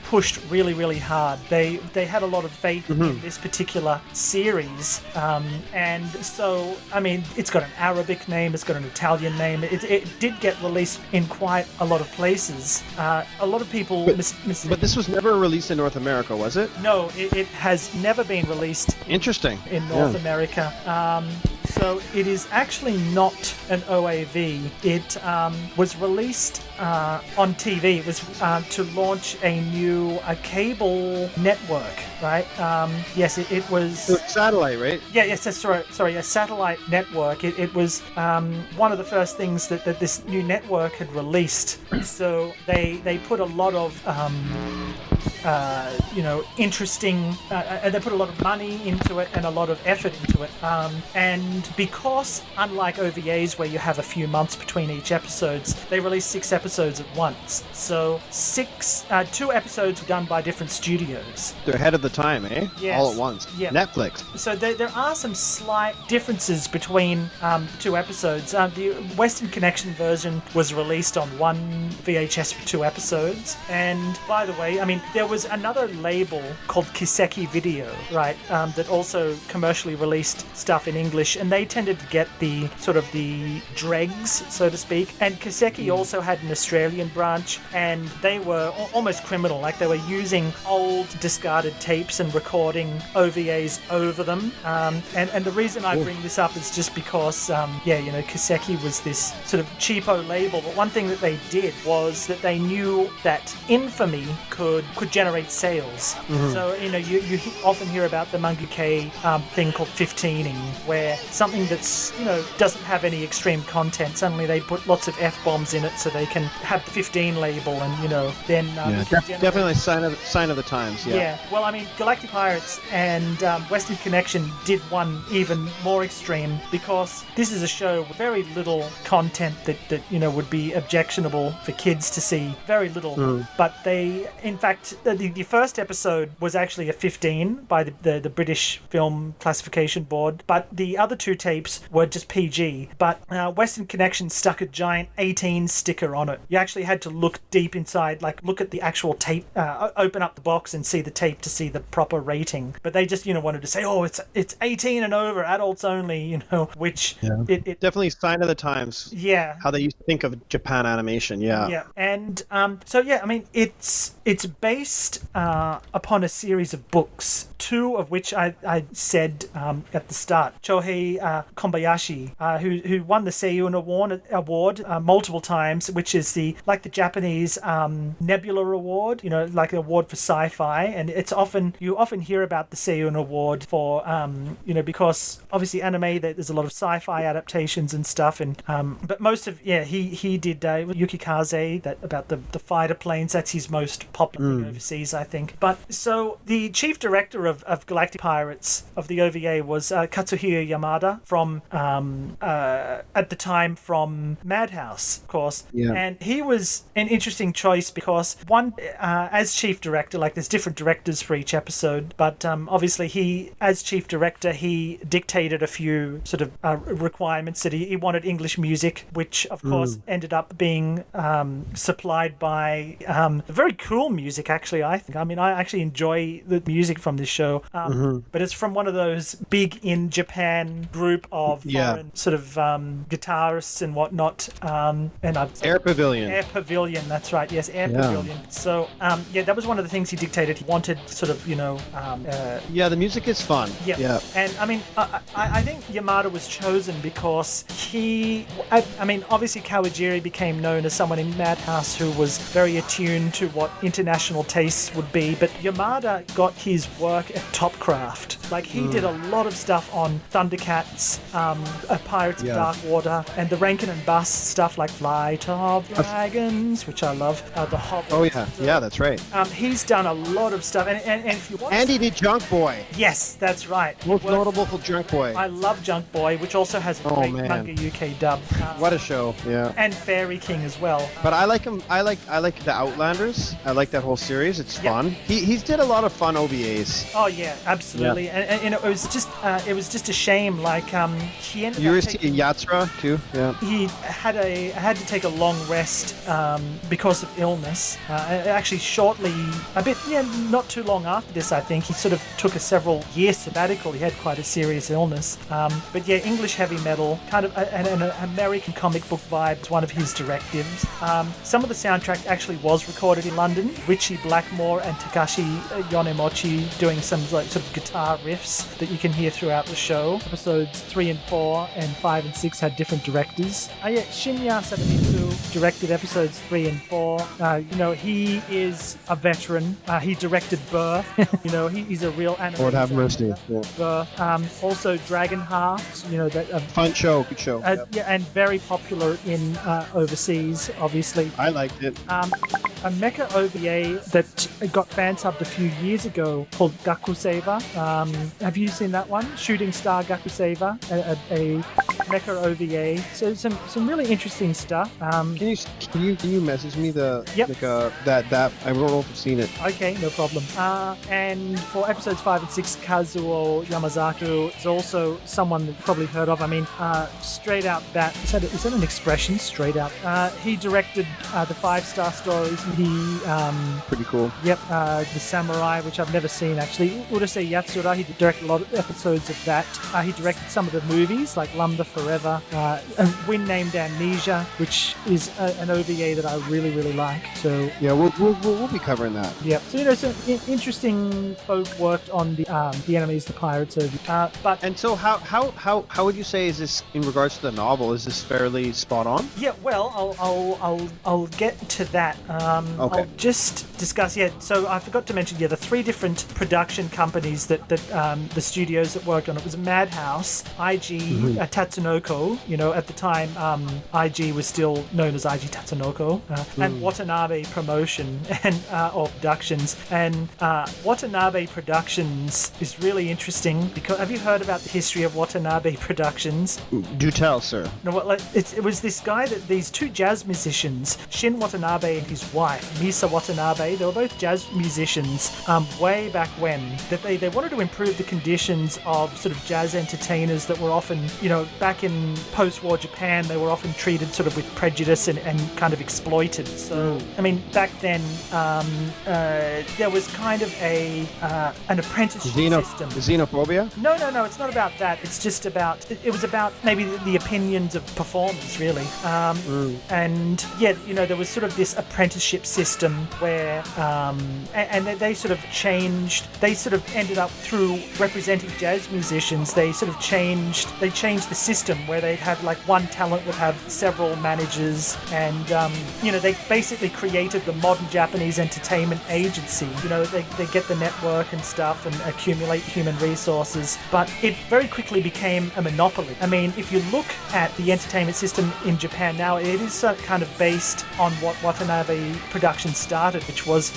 pushed really, really hard. They had a lot of faith in this particular series, and so I mean, it's got an Arabic name, it's got an Italian name. It did get released in quite a lot of places. A lot of people But this was never released in North America, was it? No, it has never been released Interesting. in North America. So it is actually not an OAV. It was released on TV. It was to launch a new cable network, right? Yes, it was... So it's satellite, right? Yeah, yes, sorry, a satellite network. It was one of the first things that this new network had released. So they put a lot of interesting. They put a lot of money into it and a lot of effort into it. And because, unlike OVAs where you have a few months between each episodes, they released 6 episodes at once. So 2 episodes were done by different studios. They're ahead of the time, eh? Yes. All at once. Yeah. Netflix. So there are some slight differences between 2 episodes. The Western Connection version was released on 1 VHS for 2 episodes. And by the way, I mean, there was another label called Kiseki Video, right, that also commercially released stuff in English, and they tended to get the sort of the dregs, so to speak. And Kiseki also had an Australian branch, and they were almost criminal, like they were using old discarded tapes and recording OVAs over them. And the reason I bring this up is just because, Kiseki was this sort of cheapo label, but one thing that they did was that they knew that infamy could generate sales. So, you often hear about the Manga-K thing called 15ing, where something that's, doesn't have any extreme content, suddenly they put lots of F-bombs in it so they can have the 15 label and, then... definitely sign of the times, yeah. Well, I mean, Galactic Pirates and Western Connection did one even more extreme, because this is a show with very little content that would be objectionable for kids to see. Very little. But they, in fact, the first episode was actually a 15 by the British Film Classification Board, but the other 2 tapes were just PG. But Western Connection stuck a giant 18 sticker on it. You actually had to look deep inside, like look at the actual tape, open up the box and see the tape to see the proper rating. But they just wanted to say, oh, it's 18 and over, adults only, which it definitely sign of the times. Yeah, how they used to think of Japan animation. Yeah. And I mean, it's based upon a series of books, 2 of which I said at the start. Chohei Kobayashi, who won the Seiyun Award multiple times, which is the Japanese Nebula Award, like an award for sci-fi, and you often hear about the Seiyun Award for because obviously anime, there's a lot of sci-fi adaptations and stuff, and but most of he did Yukikaze, that about the fighter planes. That's his most popular thing overseas, I think. But so the chief director of Galactic Pirates of the OVA was Katsuhiro Yamada from at the time from Madhouse, of course. Yeah. And he was an interesting choice because one as chief director, like there's different directors for each episode, but obviously he, as chief director, he dictated a few sort of requirements that he wanted English music, which of course ended up being supplied by very cool music, actually, I think. I mean, I actually enjoy the music from this show, but it's from one of those big in Japan group of foreign sort of guitarists and whatnot. Air Pavilion. That's right. Yes, Air Pavilion. So that was one of the things he dictated. He wanted sort of the music is fun. Yeah. And I mean, I think Yamada was chosen because obviously Kawajiri became known as someone in Madhouse who was very attuned to what international tastes would be, but Yamada got his work at Topcraft. Like, he did a lot of stuff on Thundercats, Pirates of Dark Water, and the Rankin and Bass stuff like Flight of Dragons, which I love, The Hobbit. Oh yeah, that's right. He's done a lot of stuff, and if you want, and he did Junk Boy. Yes, that's right. Most notable for Junk Boy. I love Junk Boy, which also has a great Manga UK dub. What a show! Yeah. And Fairy King as well. But I like him. I like the Outlanders. I like that whole series. It's fun. He's did a lot of fun OVAs. Oh yeah, absolutely. And you know, it was just a shame. Like he ended up Yuri Yatsura too. Yeah. He had to take a long rest because of illness. Actually, shortly, not too long after this, I think he sort of took a several year sabbatical. He had quite a serious illness. But yeah, English heavy metal, kind of an American comic book vibe is one of his directives. Some of the soundtrack actually was recorded in London. Richie Blackmore and Takashi Yonemochi doing some like sort of guitar riffs that you can hear throughout the show. Episodes 3 and 4 and 5 and 6 had different directors. Shinya Sabamitsu directed episodes 3 and 4. He is a veteran. He directed Birth. He's a real animator. Lord have mercy. Yeah. Birth. Also Dragonheart. That fun show, good show. Yeah, and very popular in overseas, obviously. I liked it. A mecha OVA that got fan subbed a few years ago called Gakuseva. Have you seen that one? Shooting Star Gakuseva, a mecha OVA. So some really interesting stuff. Can you message me that I don't know if I've seen it. Okay, no problem. And for episodes 5 and 6, Kazuo Yamazaku is also someone that you've probably heard of. I mean, Straight Out Bat. Is that an expression? Straight Out. He directed the 5-star stories. He pretty cool. Yep. The Samurai, which I've never seen actually. Urusei Yatsura. He directed a lot of episodes of that. He directed some of the movies like Lambda Forever, Wind Named Amnesia, which is an OVA that I really like. So yeah, we'll be covering that. Yep. So some interesting folk worked on the Enemies, the Pirates OVA. And so how would you say is this in regards to the novel? Is this fairly spot on? Yeah. Well, I'll get to that. Okay. I'll just discuss. Yeah. So I forgot to mention. Yeah, the 3 different production companies that the studios that worked on it was Madhouse, IG, Tatsunoko. At the time, IG was still known as IG Tatsunoko, and Watanabe Promotion or Productions. And Watanabe Productions is really interesting because have you heard about the history of Watanabe Productions? Do tell, sir. No, it was this guy that these 2 jazz musicians, Shin Watanabe and his wife, Misa Watanabe, they were both jazz musicians way back when, that they wanted to improve the conditions of sort of jazz entertainers that were often, back in post-war Japan, they were often treated sort of with prejudice and kind of exploited. So, I mean, back then, there was kind of an apprenticeship system. Xenophobia? No, it's not about that. It's just about, it was about maybe the opinions of performers, really. And yeah, there was sort of this apprenticeship system where, and they sort of changed, they sort of ended up through representing jazz musicians, they changed the system where they'd have like one talent would have several managers and, they basically created the modern Japanese entertainment agency. They get the network and stuff and accumulate human resources, but it very quickly became a monopoly. I mean, if you look at the entertainment system in Japan now, it is kind of based on what Watanabe Productions started, which was,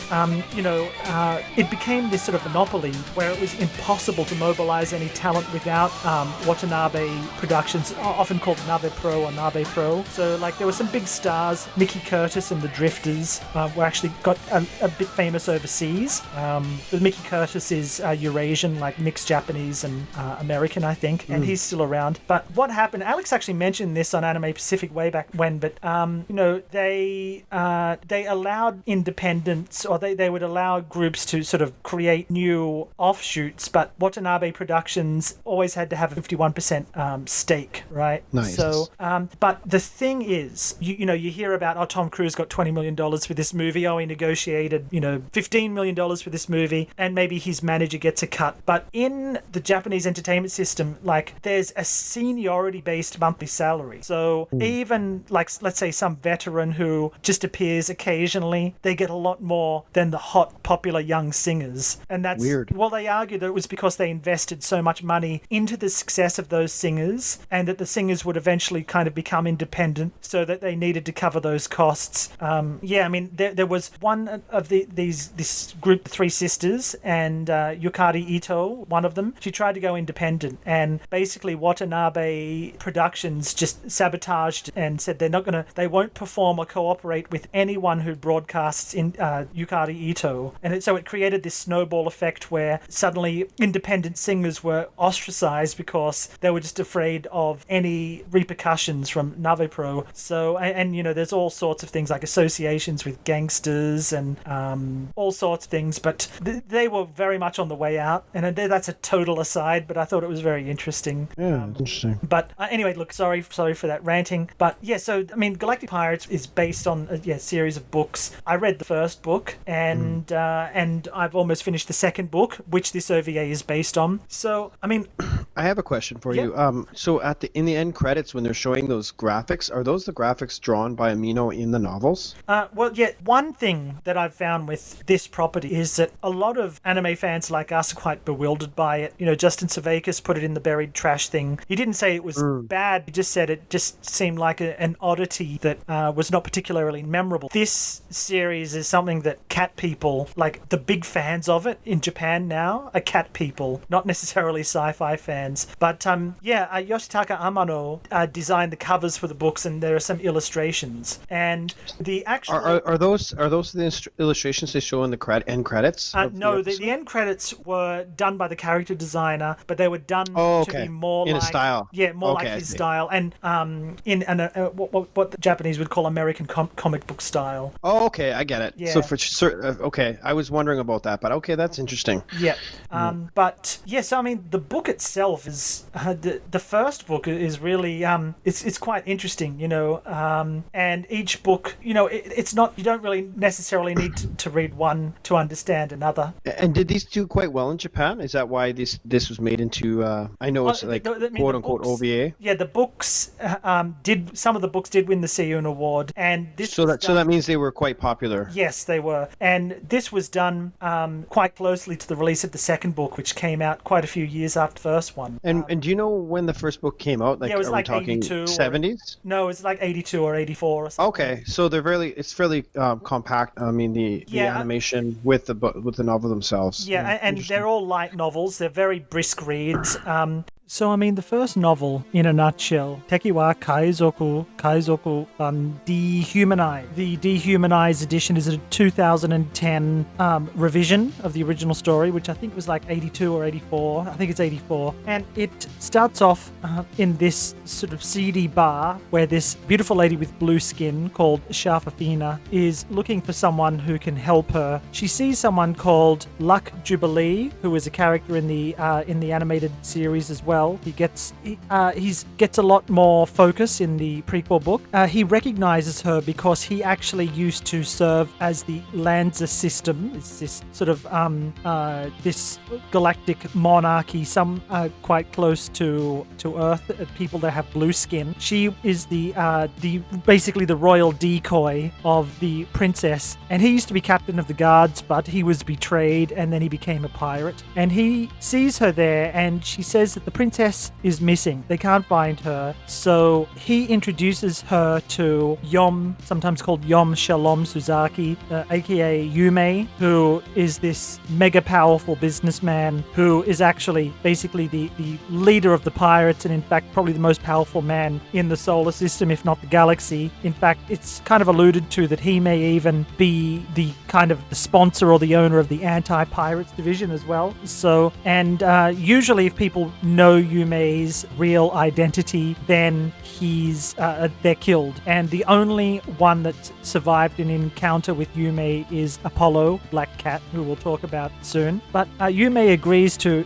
it became this sort of monopoly where it was impossible to mobilize any talent without Watanabe Productions, often called Nabe Pro or Nabe Pro. So, like, there were some big stars. Mickey Curtis and the Drifters were actually got a bit famous overseas. But Mickey Curtis is Eurasian, like mixed Japanese and American, I think, and he's still around. But what happened, Alex actually mentioned this on Anime Pacific way back when, but, they allowed independents, or they would allow groups to sort of create new offshoots, but Watanabe Productions always had to have a 51% stake, right? Nice. So, but the thing is, you hear about, Tom Cruise got $20 million for this movie, he negotiated, $15 million for this movie, and maybe his manager gets a cut. But in the Japanese entertainment system, like, there's a seniority-based monthly salary. So even, like, let's say some veteran who just appears occasionally, they get a lot more than the hot, popular young singers. And that's weird. Well, they argue that it was because they invested so much money into the success of those singers and that the singers would eventually kind of become independent, so that they needed to cover those costs. I mean, there was one of this group, the Three Sisters, and Yukari Ito, one of them. She tried to go independent, and basically Watanabe Productions just sabotaged and said they won't perform or cooperate with anyone who broadcasts in Yukari Ito, and so it created this snowball effect where suddenly independent singers were ostracized because they were just afraid of any repercussions from Navepro. So, and there's all sorts of things like associations with gangsters and all sorts of things, but they were very much on the way out, and that's a total aside, but I thought it was very interesting. Yeah, interesting. But anyway, look, sorry for that ranting, but yeah, so I mean, Galactic Pirates is based on a series of books. I read the first book, and I've almost finished the second book, which this OVA is based on. So, I mean, I have a question for you. So in the end credits, when they're showing those graphics, are those the graphics drawn by Amino in the novels? Well, yeah, one thing that I've found with this property is that a lot of anime fans like us are quite bewildered by it. Justin Savakis put it in the buried trash thing. He didn't say it was bad, he just said it just seemed like an oddity that was not particularly memorable. This series is something that cat people, like the big fans of it in Japan now, are cat people, not necessarily sci-fi fans. But Yoshitaka Amano designed the covers for the books, and there are some illustrations. And the actual are those the illustrations they show in the end credits? No, the end credits were done by the character designer, but they were done to be more in like a style. Yeah, more like his style, and in what the Japanese would call American comic book style. Oh, okay, I get it. Yeah. So for okay, I was wondering about that, but okay, that's interesting. Yeah. But yes, I mean, the book itself is the first book is really it's quite interesting, and each book, it's not, you don't really necessarily need to read one to understand another. And did these do quite well in Japan? Is that why this was made into I know it's like quote unquote OVA? Yeah, the books some of the books did win the Seiyun Award, and this so that means they were quite popular. Yes, they were, and this was done quite closely to the release of the second book, which came out quite a few years after the first one. And do you know when the first book came out? Like, yeah, it was like are we talking 82 70s? No, it's like 82 or 84 or something. Okay, so it's fairly compact. I mean, the animation with the novel themselves. Yeah, and they're all light novels. They're very brisk reads. So, I mean, the first novel, in a nutshell, Teki wa Kaizoku Dehumanized. The Dehumanized edition is a 2010 revision of the original story, which I think was like 82 or 84. I think it's 84. And it starts off in this sort of seedy bar where this beautiful lady with blue skin called Shafafina is looking for someone who can help her. She sees someone called Luck Jubilee, who is a character in the animated series as well. He gets a lot more focus in the prequel book. He recognizes her because he actually used to serve as the Lanza system. It's this sort of this galactic monarchy, some quite close to Earth, people that have blue skin. She is basically the royal decoy of the princess, and he used to be captain of the guards, but he was betrayed and then he became a pirate. And he sees her there, and she says that the princess is missing. They can't find her. So he introduces her to Yom, sometimes called Yom Shalom Suzaki, aka Yume, who is this mega powerful businessman who is actually basically the leader of the pirates, and in fact probably the most powerful man in the solar system, if not the galaxy. In fact, it's kind of alluded to that he may even be the kind of the sponsor or the owner of the anti-pirates division as well. So, and usually if people know Yume's real identity, then they're killed. And the only one that survived an encounter with Yume is Apollo, Black Cat, who we'll talk about soon. But Yume agrees to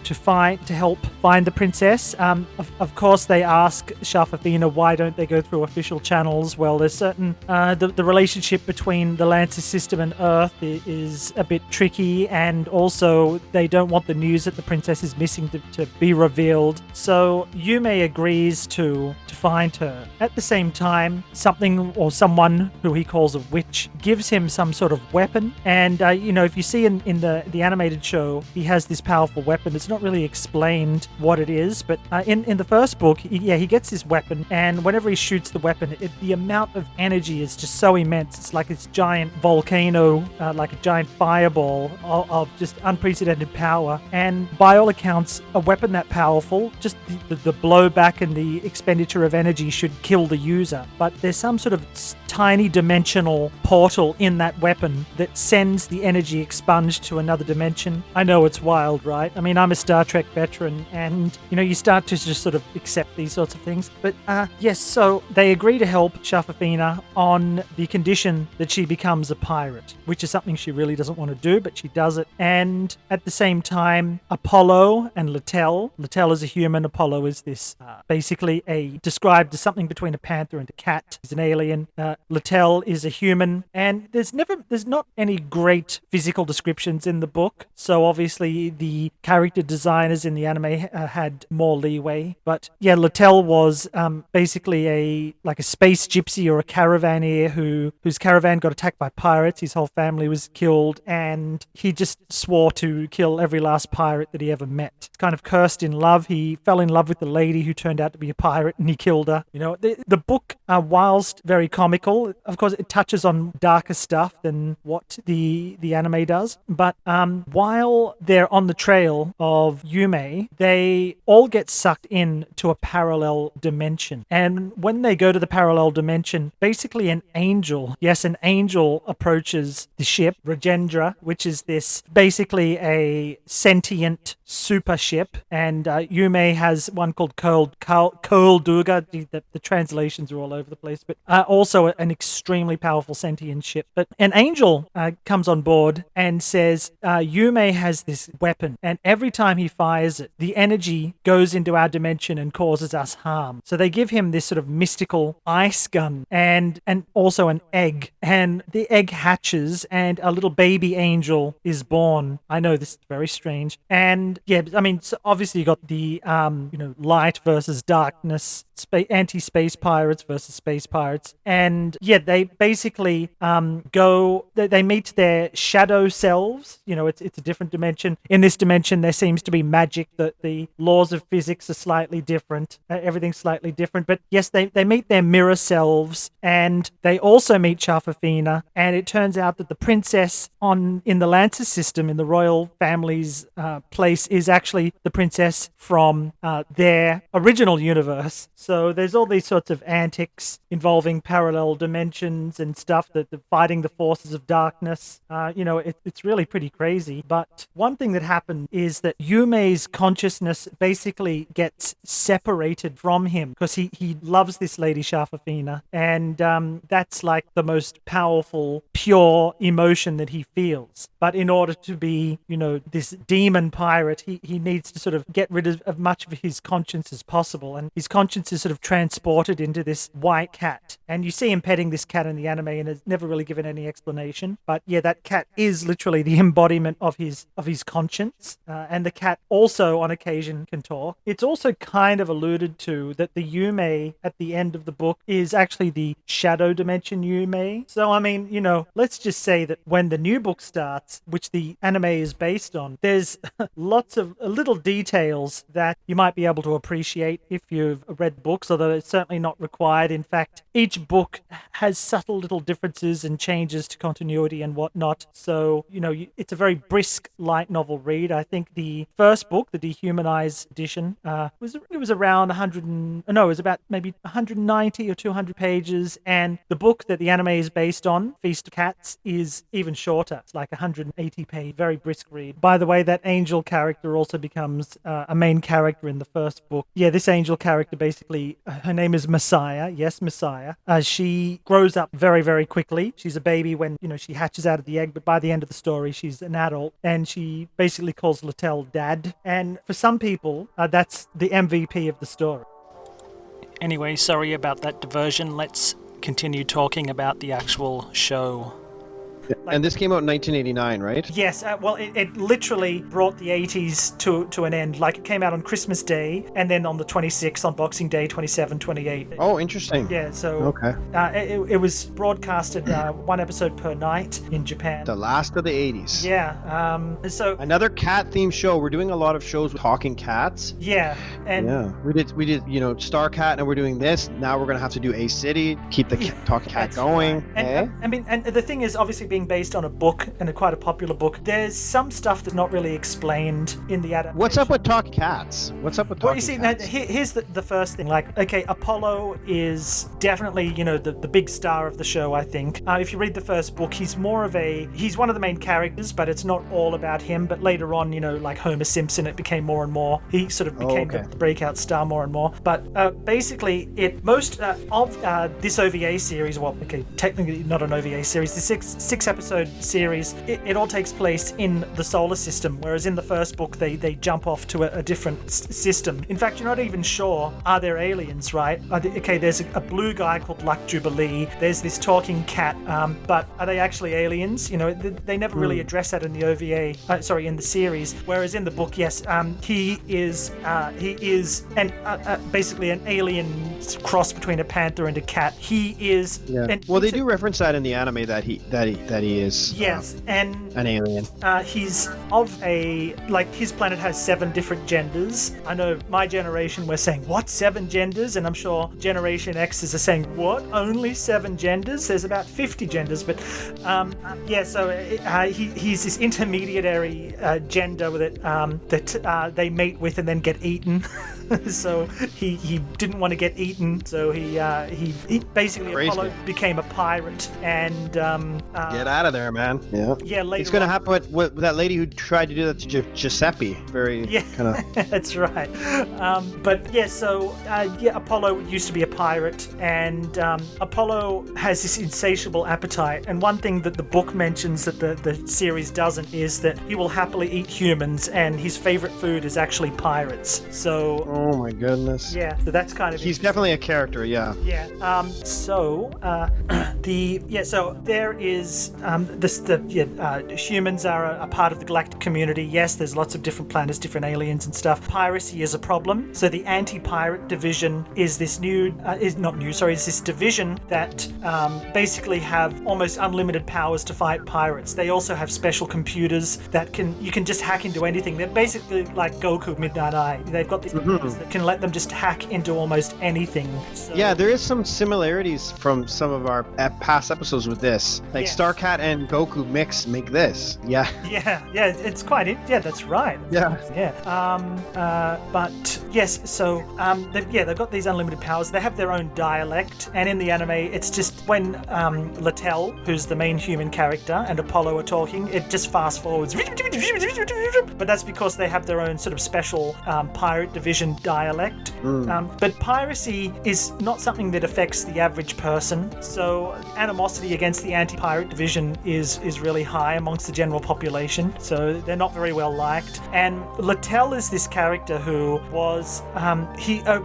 help find the princess. Of course, they ask Shafafina why don't they go through official channels. Well, there's certain the relationship between the Lancer system and Earth is a bit tricky, and also they don't want the news that the princess is missing to be revealed. killed, so Yume agrees to find her. At the same time, something or someone who he calls a witch gives him some sort of weapon, and if you see in the animated show, he has this powerful weapon. It's not really explained what it is, but in the first book, he gets this weapon, and whenever he shoots the weapon, the amount of energy is just so immense. It's like this giant volcano, like a giant fireball of just unprecedented power. And by all accounts, a weapon that powerful, just the blowback and the expenditure of energy should kill the user. But there's some sort of tiny dimensional portal in that weapon that sends the energy expunged to another dimension. I know it's wild, right? I mean, I'm a Star Trek veteran, and you start to just sort of accept these sorts of things. But yes, so they agree to help Shafafina on the condition that she becomes a pirate, which is something she really doesn't want to do, but she does it. And at the same time, Apollo and Littell is a human, Apollo is this basically described as something between a panther and a cat. He's an alien. Littell is a human, and there's not any great physical descriptions in the book, so obviously the character designers in the anime had more leeway. But yeah, Littell was basically a space gypsy or a caravaneer whose caravan got attacked by pirates. His whole family was killed, and he just swore to kill every last pirate that he ever met. He's kind of cursed in love. He fell in love with the lady who turned out to be a pirate, and he killed her. The book, whilst very comical, of course, it touches on darker stuff than what the anime does. But while they're on the trail of Yume, they all get sucked into a parallel dimension. And when they go to the parallel dimension, basically an angel approaches the ship, Rajendra, which is this basically a sentient super ship. And Yume has one called Kohl Duga. The translations are all over the place, but also an extremely powerful sentient ship. But an angel comes on board and says, Yume has this weapon, and every time he fires it, the energy goes into our dimension and causes us harm. So they give him this sort of mystical ice gun and also an egg, and the egg hatches and a little baby angel is born. I know this is very strange. And yeah, I mean, so obviously you got the light versus darkness, anti-space pirates versus space pirates. And yeah, they basically they meet their shadow selves. It's a different dimension. In this dimension, there seems to be magic, that the laws of physics are slightly different. Everything's slightly different. But yes, they meet their mirror selves, and they also meet Shafafina. And it turns out that the princess in the Lancer system, in the royal family's place, is actually the princess from their original universe. So there's all these sorts of antics involving parallel dimensions and stuff, that fighting the forces of darkness. It's really pretty crazy. But one thing that happened is that Yume's consciousness basically gets separated from him, because he loves this lady Shafafina, and that's like the most powerful, pure emotion that he feels. But in order to be, this demon pirate, he needs to sort of get rid of much of his conscience as possible, and his conscience is sort of transported into this white cat. And you see him petting this cat in the anime, and it's never really given any explanation. But yeah, that cat is literally the embodiment of his conscience, and the cat also on occasion can talk. It's also kind of alluded to that the Yume at the end of the book is actually the shadow dimension Yume. So I mean, let's just say that when the new book starts, which the anime is based on, there's lots of little details that you might be able to appreciate if you've read books, although it's certainly not required. In fact, each book has subtle little differences and changes to continuity and whatnot. So, it's a very brisk light novel read. I think the first book, the Dehumanized edition, was around it was about maybe 190 or 200 pages. And the book that the anime is based on, Feast of Cats, is even shorter. It's like 180 page, very brisk read. By the way, that angel character also becomes a main character in the first book. Yeah, this angel character basically, her name is Messiah. Yes, Messiah. She grows up very, very quickly. She's a baby when, she hatches out of the egg, but by the end of the story, she's an adult, and she basically calls Littell Dad. And for some people, that's the MVP of the story. Anyway, sorry about that diversion. Let's continue talking about the actual show. And this came out in 1989, right? Yes, well, it literally brought the 80s to an end. Like, it came out on Christmas Day, and then on the 26th, on Boxing Day, 27, 28. Oh, interesting. Yeah, so Okay. It was broadcasted one episode per night in Japan. The last of the 80s. Yeah, so... Another cat-themed show. We're doing a lot of shows with talking cats. Yeah, and... Yeah, we did, Star Cat, and we're doing this. Now we're going to have to do A City, keep the talking cat going. And, I mean, and the thing is, obviously being based on a book, and quite a popular book, there's some stuff that's not really explained in the adaptation. What's up with talking cats? What's up with Well, talking you see, cats? now, here's the first thing. Like, okay, Apollo is definitely, the big star of the show, I think. If you read the first book, he's one of the main characters, but it's not all about him. But later on, like Homer Simpson, it became more and more. He sort of became the breakout star more and more. But basically, most of this OVA series, well, okay, technically not an OVA series, the six episode series, it all takes place in the solar system, whereas in the first book they jump off to a different system. In fact, you're not even sure, are there aliens, right? Okay, there's a blue guy called Luck Jubilee, there's this talking cat, but are they actually aliens? They never really address that in the OVA, in the series, whereas in the book, yes, he is basically an alien cross between a panther and a cat. He is... Yeah. Well, they do reference that in the anime that he is... Yes, and... an alien. He's of his planet has 7 different genders. I know my generation, we're saying, what, 7 genders? And I'm sure Generation X's are saying, what, only 7 genders? There's about 50 genders, but he's this intermediary gender that they mate with and then get eaten. So he didn't want to get eaten, so he basically Crazy. Apollo became a pirate and Get out of there, man. Yeah. Yeah, later it's gonna on- happen with that lady who tried to do that to Giuseppe. Very kind of. That's right. Apollo used to be a pirate, and Apollo has this insatiable appetite. And one thing that the book mentions that the series doesn't is that he will happily eat humans, and his favorite food is actually pirates. So. Oh my goodness. Yeah, so that's kind of. He's definitely a character. Yeah. Yeah. So there is humans are a part of the galactic community. Yes, there's lots of different planets, different aliens and stuff. Piracy is a problem. So the anti-pirate division is this this division that basically have almost unlimited powers to fight pirates. They also have special computers that you can just hack into anything. They're basically like Goku Midnight Eye. They've got these computers that can let them just hack into almost anything. So, Yeah, there is some similarities from some of our past episodes with this. Like Starcat and Goku make this. Yeah. Yeah, it's quite it. Yeah, that's right. Yeah. But yes, so they've got these unlimited powers. They have their own dialect, and in the anime, it's just when Littell, who's the main human character, and Apollo are talking, it just fast forwards. But that's because they have their own sort of special pirate division dialect. But piracy is not something that affects the average person, so animosity against the anti-pirate division is really high amongst the general population, so they're not very well liked. And Littell is this character who was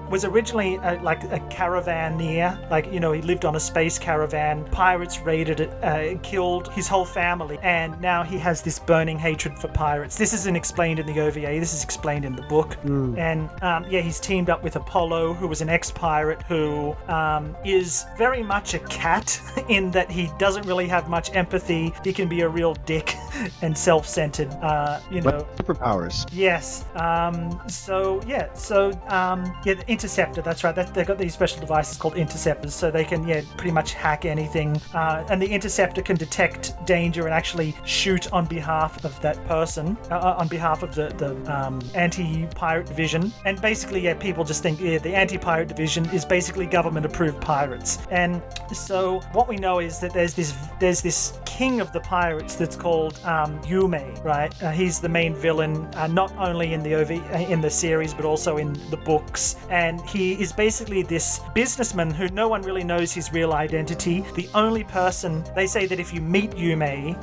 was originally like a caravaneer, he lived on a space caravan. Pirates raided it, killed his whole family, and now he has this burning hatred for pirates. This isn't explained in the OVA, this is explained in the book. And he's teamed up with Apollo, who was an ex-pirate who is very much a cat in that he doesn't really have much empathy. He can be a real dick and self-centered, But superpowers. Yes. The Interceptor, that's right. They've got these special devices called Interceptors, so they can, pretty much hack anything. And the Interceptor can detect danger and actually shoot on behalf of that person, on behalf of the anti-pirate division. And basically, people just think the anti-pirate division is basically government-approved pirates. And so what we know is that there's this king of the pirates that's called Yume, right? He's the main villain, not only in the series but also in the books, and he is basically this businessman who no one really knows his real identity. The only person, they say that if you meet Yume,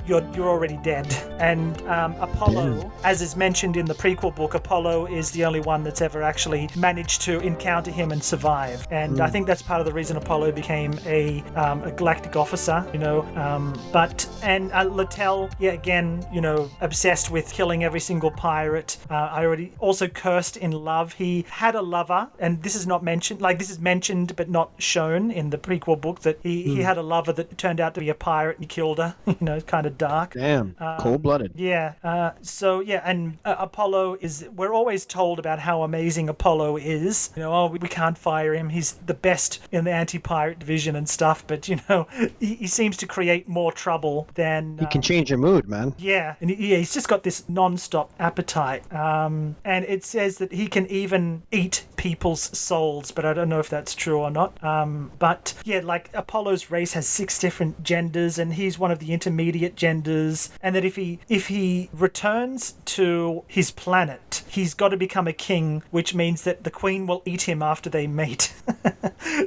you're already dead. And Apollo, as is mentioned in the prequel book, Apollo is the only one that's ever actually managed to encounter him and survive. And I think that's part of the reason Apollo became a galactic officer, and Littell, again, obsessed with killing every single pirate. I already also cursed in love. He had a lover, and this is not mentioned, this is mentioned but not shown in the prequel book, that he had a lover that turned out to be a pirate and he killed her. Kind of dark. Damn, cold-blooded. Yeah. And Apollo we're always told about how amazing Apollo is. We can't fire him. He's the best in the anti-pirate division and stuff, but he seems to create more trouble than he can change your mood, man. Yeah, and he's just got this non-stop appetite. And it says that he can even eat people's souls, but I don't know if that's true or not. But yeah, Apollo's race has 6 different genders, and he's one of the intermediate genders. And that if he returns to his planet, he's got to become a king, which means that the queen will eat him after they mate.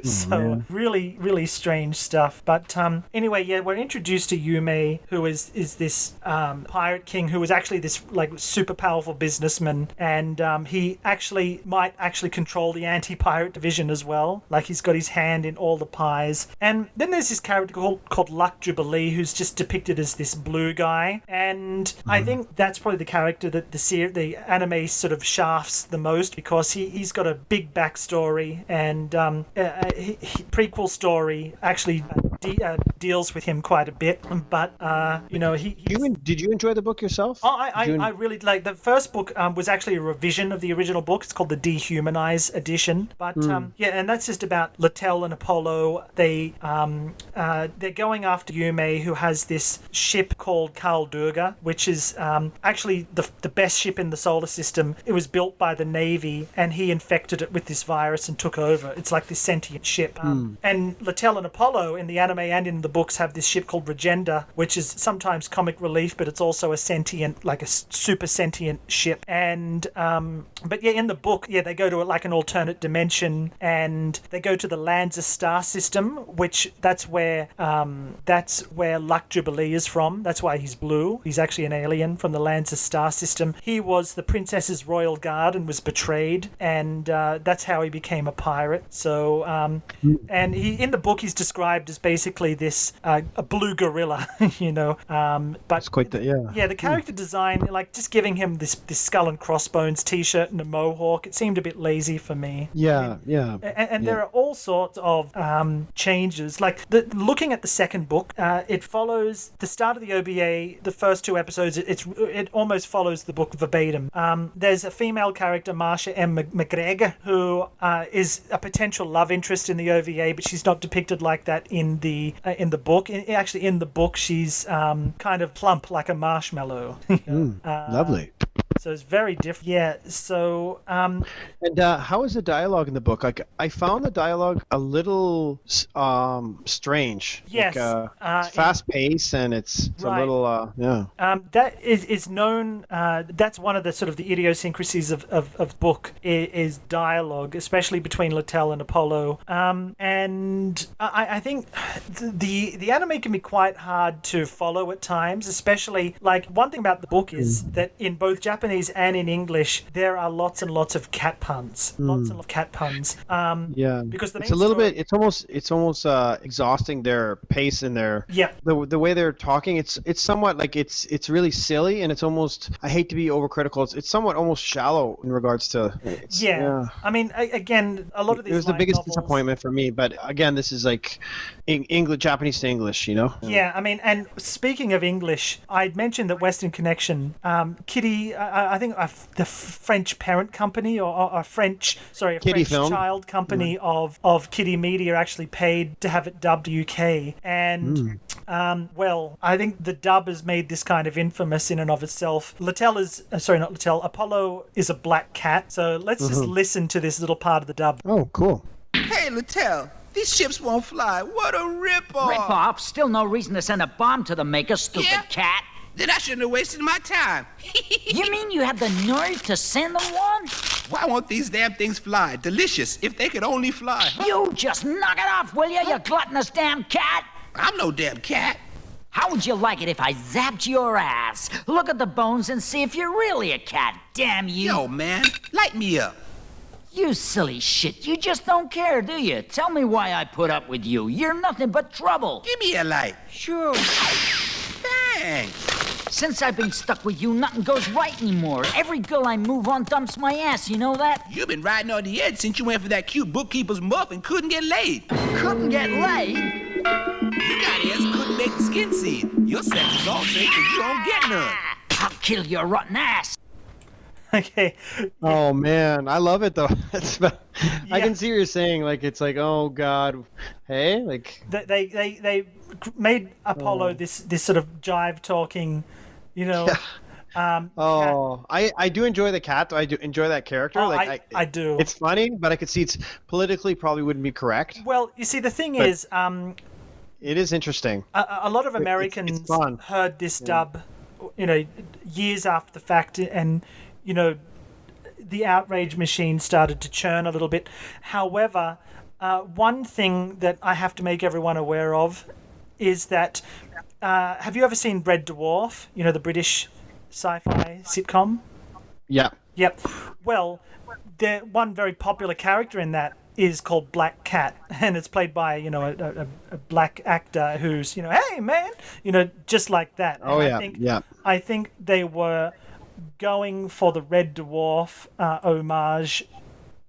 So really, really strange stuff. But anyway, we're introduced to Yume, who is this pirate king who is actually this super powerful businessman, and he might actually control the anti-pirate division as well. He's got his hand in all the pies. And then there's this character called Luck Jubilee, who's just depicted as this blue guy, and I think that's probably the character that the anime sort of shafts the most, because he's got a big backstory, and prequel story actually deals with him quite a bit. But did you enjoy the book yourself? I really like the first book. Was actually a revision of the original book. It's called the Dehumanized edition. But and that's just about Littell and Apollo. They're going after Yume, who has this ship called Khal Durga, which is actually the best ship in the solar system. It was built by the Navy, and he infected it with this virus and took over. It's like this sentient ship. And Littell and Apollo in the anime and in the books have this ship called Regenda, which is sometimes comic relief, but it's also a sentient, a super sentient ship. And but in the book, they go to an alternate dimension, and they go to the Lanza star system, which that's where Luck Jubilee is from. That's why he's blue. He's actually an alien from the Lanza star system. He was the princess's royal guard and was betrayed, and that's how he became a pirate. So and in the book he's described as basically this a blue gorilla, but it's quite the character design, just giving him this skull and crossbones t-shirt and a mohawk, it seemed a bit lazy for me. And there are all sorts of changes. Looking at the second book, it follows the start of the OVA. The first 2 episodes, it almost follows the book verbatim. There's a female character, Marsha M. McGregor, who is a potential love interest in the OVA, but she's not depicted like that in the book. Actually, in the book, she's kind of plump like a marshmallow. Lovely. So it's very different. Yeah. So. And how is the dialogue in the book? I found the dialogue a little strange. Yes. It's fast paced, and it's a little that is known. That's one of the sort of the idiosyncrasies of book is dialogue, especially between Littell and Apollo. And I think the anime can be quite hard to follow at times, especially one thing about the book is that in both Japanese and in English there are lots and lots of cat puns. Because the it's a little bit. It's almost exhausting, their pace and their the way they're talking. It's somewhat it's really silly, and it's almost, I hate to be overcritical, it's somewhat almost shallow in regards to. I mean, again, a lot of these. It was the biggest disappointment for me, but again, this is English, Japanese to English, Yeah, I mean, and speaking of English, I'd mentioned that Western Connection, Kitty, I think the French parent company or a French child company of Kitty Media actually paid to have it dubbed UK, and I think the dub has made this kind of infamous in and of itself. Apollo is a black cat, so let's just listen to this little part of the dub. Oh, cool. Hey, Littell, these ships won't fly. What a ripoff! Ripoff? Still no reason to send a bomb to the maker, stupid cat. Then I shouldn't have wasted my time. You mean you had the nerve to send them one? Why won't these damn things fly? Delicious, if they could only fly. You just knock it off, will you gluttonous damn cat? I'm no damn cat. How would you like it if I zapped your ass? Look at the bones and see if you're really a cat, damn you. Yo, man, light me up. You silly shit, you just don't care, do you? Tell me why I put up with you. You're nothing but trouble. Give me a light. Sure. Thanks. Since I've been stuck with you, nothing goes right anymore. Every girl I move on dumps my ass, you know that? You've been riding on the edge since you went for that cute bookkeeper's muff and couldn't get laid. Couldn't get laid? You got ass couldn't make the skin seed. Your sex is all safe and you don't get none. I'll kill your rotten ass. Okay. Oh man, I love it though. I can see what you're saying. Like it's like, oh god, hey, like they made Apollo this sort of jive talking, you know. I do enjoy the cat. I do enjoy that character. Oh, like I do. It's funny, but I could see it's politically probably wouldn't be correct. Well, you see, the thing But is, it is interesting. a lot of Americans heard this dub, you know, years after the fact, and you know, the outrage machine started to churn a little bit. However, one thing that I have to make everyone aware of is that have you ever seen Red Dwarf? You know, the British sci-fi sitcom? Yeah. Yep. Well, the one very popular character in that is called Black Cat, and it's played by, you know, a black actor who's, you know, hey man, you know, just like that. Oh, And yeah. I think they were going for the Red Dwarf homage.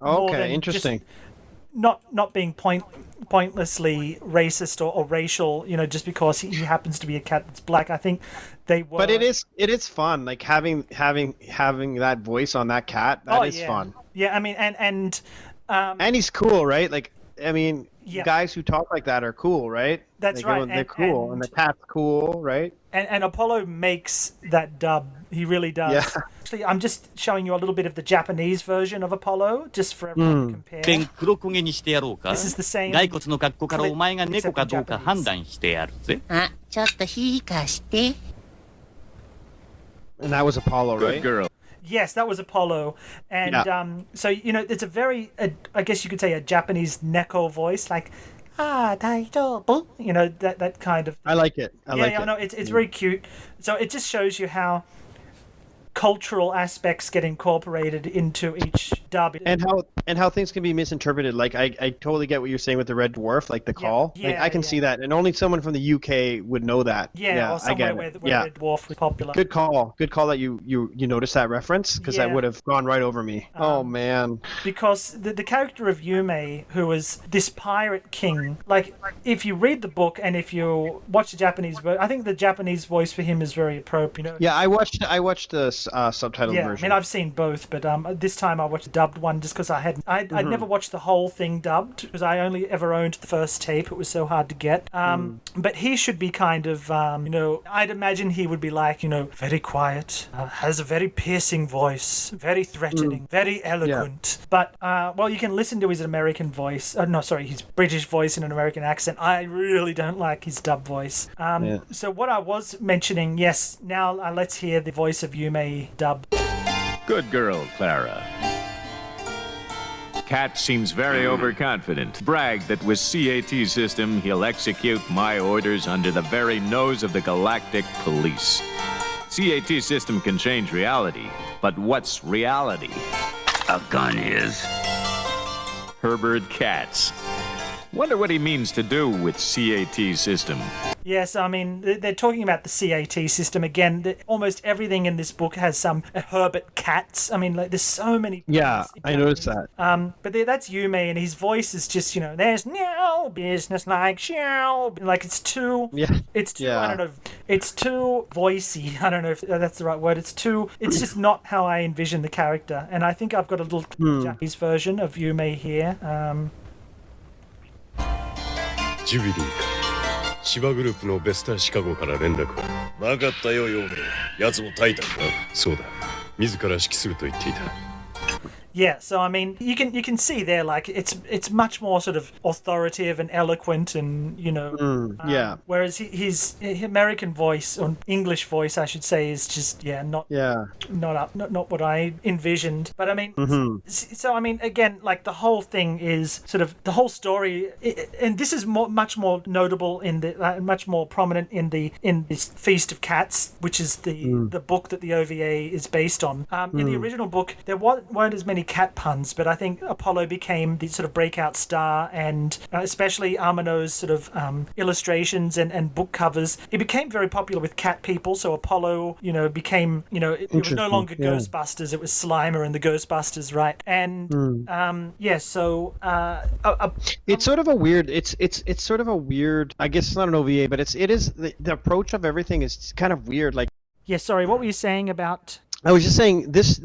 more Okay, than interesting. just not being pointlessly racist or racial, you know, just because he happens to be a cat that's black. I think they were. But it is fun, like having that voice on that cat. That is fun. Yeah, I mean, and he's cool, right? Like, I mean, Yeah. guys who talk like that are cool, right? That's Like, right, They're and- cool, and the cat's cool, right? And Apollo makes that dub. He really does. Yeah. Actually, I'm just showing you a little bit of the Japanese version of Apollo, just for everyone to compare. 剣黒焦げにしてやろうか This is the same 骸骨の格好からお前が猫かどうか判断してやるぜあ、ちょっと火貸して。 And that was Apollo, right? Yes, that was Apollo, and Yeah. so you know it's a very, I guess you could say, a Japanese neko voice, like daijoubu, you know, that kind of. I like it. I like it. No, it's very cute. So it just shows you how cultural aspects get incorporated into each dub. And how things can be misinterpreted. Like I totally get what you're saying with the Red Dwarf, like the call. Like, yeah, I can see that, and only someone from the UK would know that. Yeah, or I somewhere get where, it. where Yeah. Red Dwarf was popular. Good call. Good call that you noticed that reference, because that Yeah. would have gone right over me. Oh man. Because the character of Yume, who was this pirate king, like if you read the book and if you watch the Japanese version, I think the Japanese voice for him is very appropriate. You know? Yeah, I watched the subtitled Yeah, version. I mean I've seen both, but this time I watched the dubbed one just because I'd Mhm. never watched the whole thing dubbed because I only ever owned the first tape. It was so hard to get. But he should be kind of, you know, I'd imagine he would be like, you know, very quiet, has a very piercing voice, very threatening, very eloquent. But well, you can listen to his American voice. No, sorry, his British voice in an American accent. I really don't like his dub voice. Yeah. So what I was mentioning, yes. Now let's hear the voice of Yume dub. Good girl, Clara. Cat seems very overconfident. Bragged that with CAT system, he'll execute my orders under the very nose of the Galactic Police. CAT system can change reality, but what's reality? A gun is. Herbert Katz. Wonder what he means to do with CAT system. Yes, I mean, they're talking about the CAT system again. Almost everything in this book has some Herbert Katz. I mean, like, there's so many. Yeah, I noticed that. But that's Yume, and his voice is just, you know, there's no business like show. Like, it's too. Yeah. It's too. Yeah. I don't know. It's too voicey. I don't know if that's the right word. It's just not how I envision the character. And I think I've got a little Japanese version of Yume here. ジュビリーか芝グループのベスターシカゴから連絡はなかったよヨーベル奴もタイタンかそうだ自ら指揮すると言っていた Yeah, so I mean, you can see there, like it's much more sort of authoritative and eloquent, and yeah. Whereas his American voice, or English voice, I should say, is just not what I envisioned. But I mean, so I mean, again, like the whole thing is sort of the whole story, and this is much more notable in the much more prominent in this Feast of Cats, which is the book that the OVA is based on. In the original book, there weren't as many cat puns, but I think Apollo became the sort of breakout star, and especially Amano's sort of illustrations and book covers. It became very popular with cat people, so Apollo, became, it was no longer Ghostbusters, it was Slimer and the Ghostbusters, right? And so it's sort of a weird. It's sort of a weird. I guess it's not an OVA, but it is the approach of everything is kind of weird. Like, sorry, what were you saying about? I was just saying this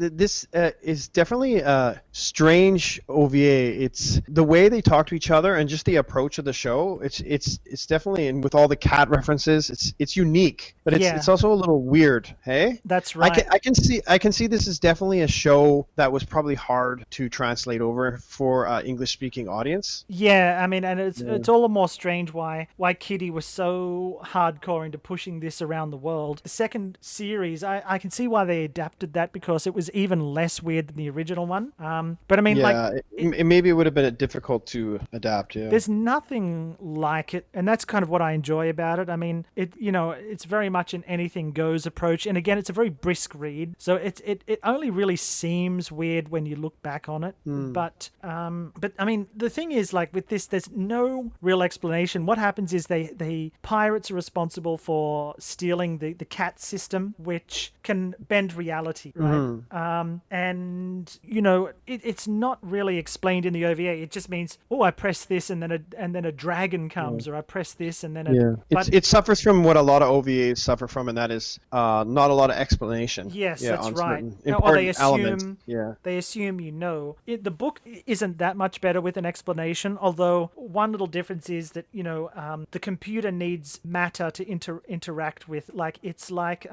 is definitely a strange OVA. It's the way they talk to each other and just the approach of the show. It's definitely, and with all the cat references, it's unique, but it's also a little weird. Hey, that's right. I can see this is definitely a show that was probably hard to translate over for English speaking audience. Yeah, I mean, and it's all the more strange why Kitty was so hardcore into pushing this around the world. The second series, I can see why they adapted that, because it was even less weird than the original one. But I mean, maybe it would have been difficult to adapt. Yeah, there's nothing like it, and that's kind of what I enjoy about it. I mean, it's very much an anything goes approach, and again, it's a very brisk read, so it only really seems weird when you look back on it. But I mean, the thing is, like with this, there's no real explanation. What happens is the pirates are responsible for stealing the cat system, which can bend reality, right? And it's not really explained in the OVA. It just means, I press this and then a dragon comes, or I press this and then it suffers from what a lot of OVAs suffer from, and that is not a lot of explanation. Yes, that's right. Important elements. They assume the book isn't that much better with an explanation, although one little difference is that the computer needs matter to interact with, like it's like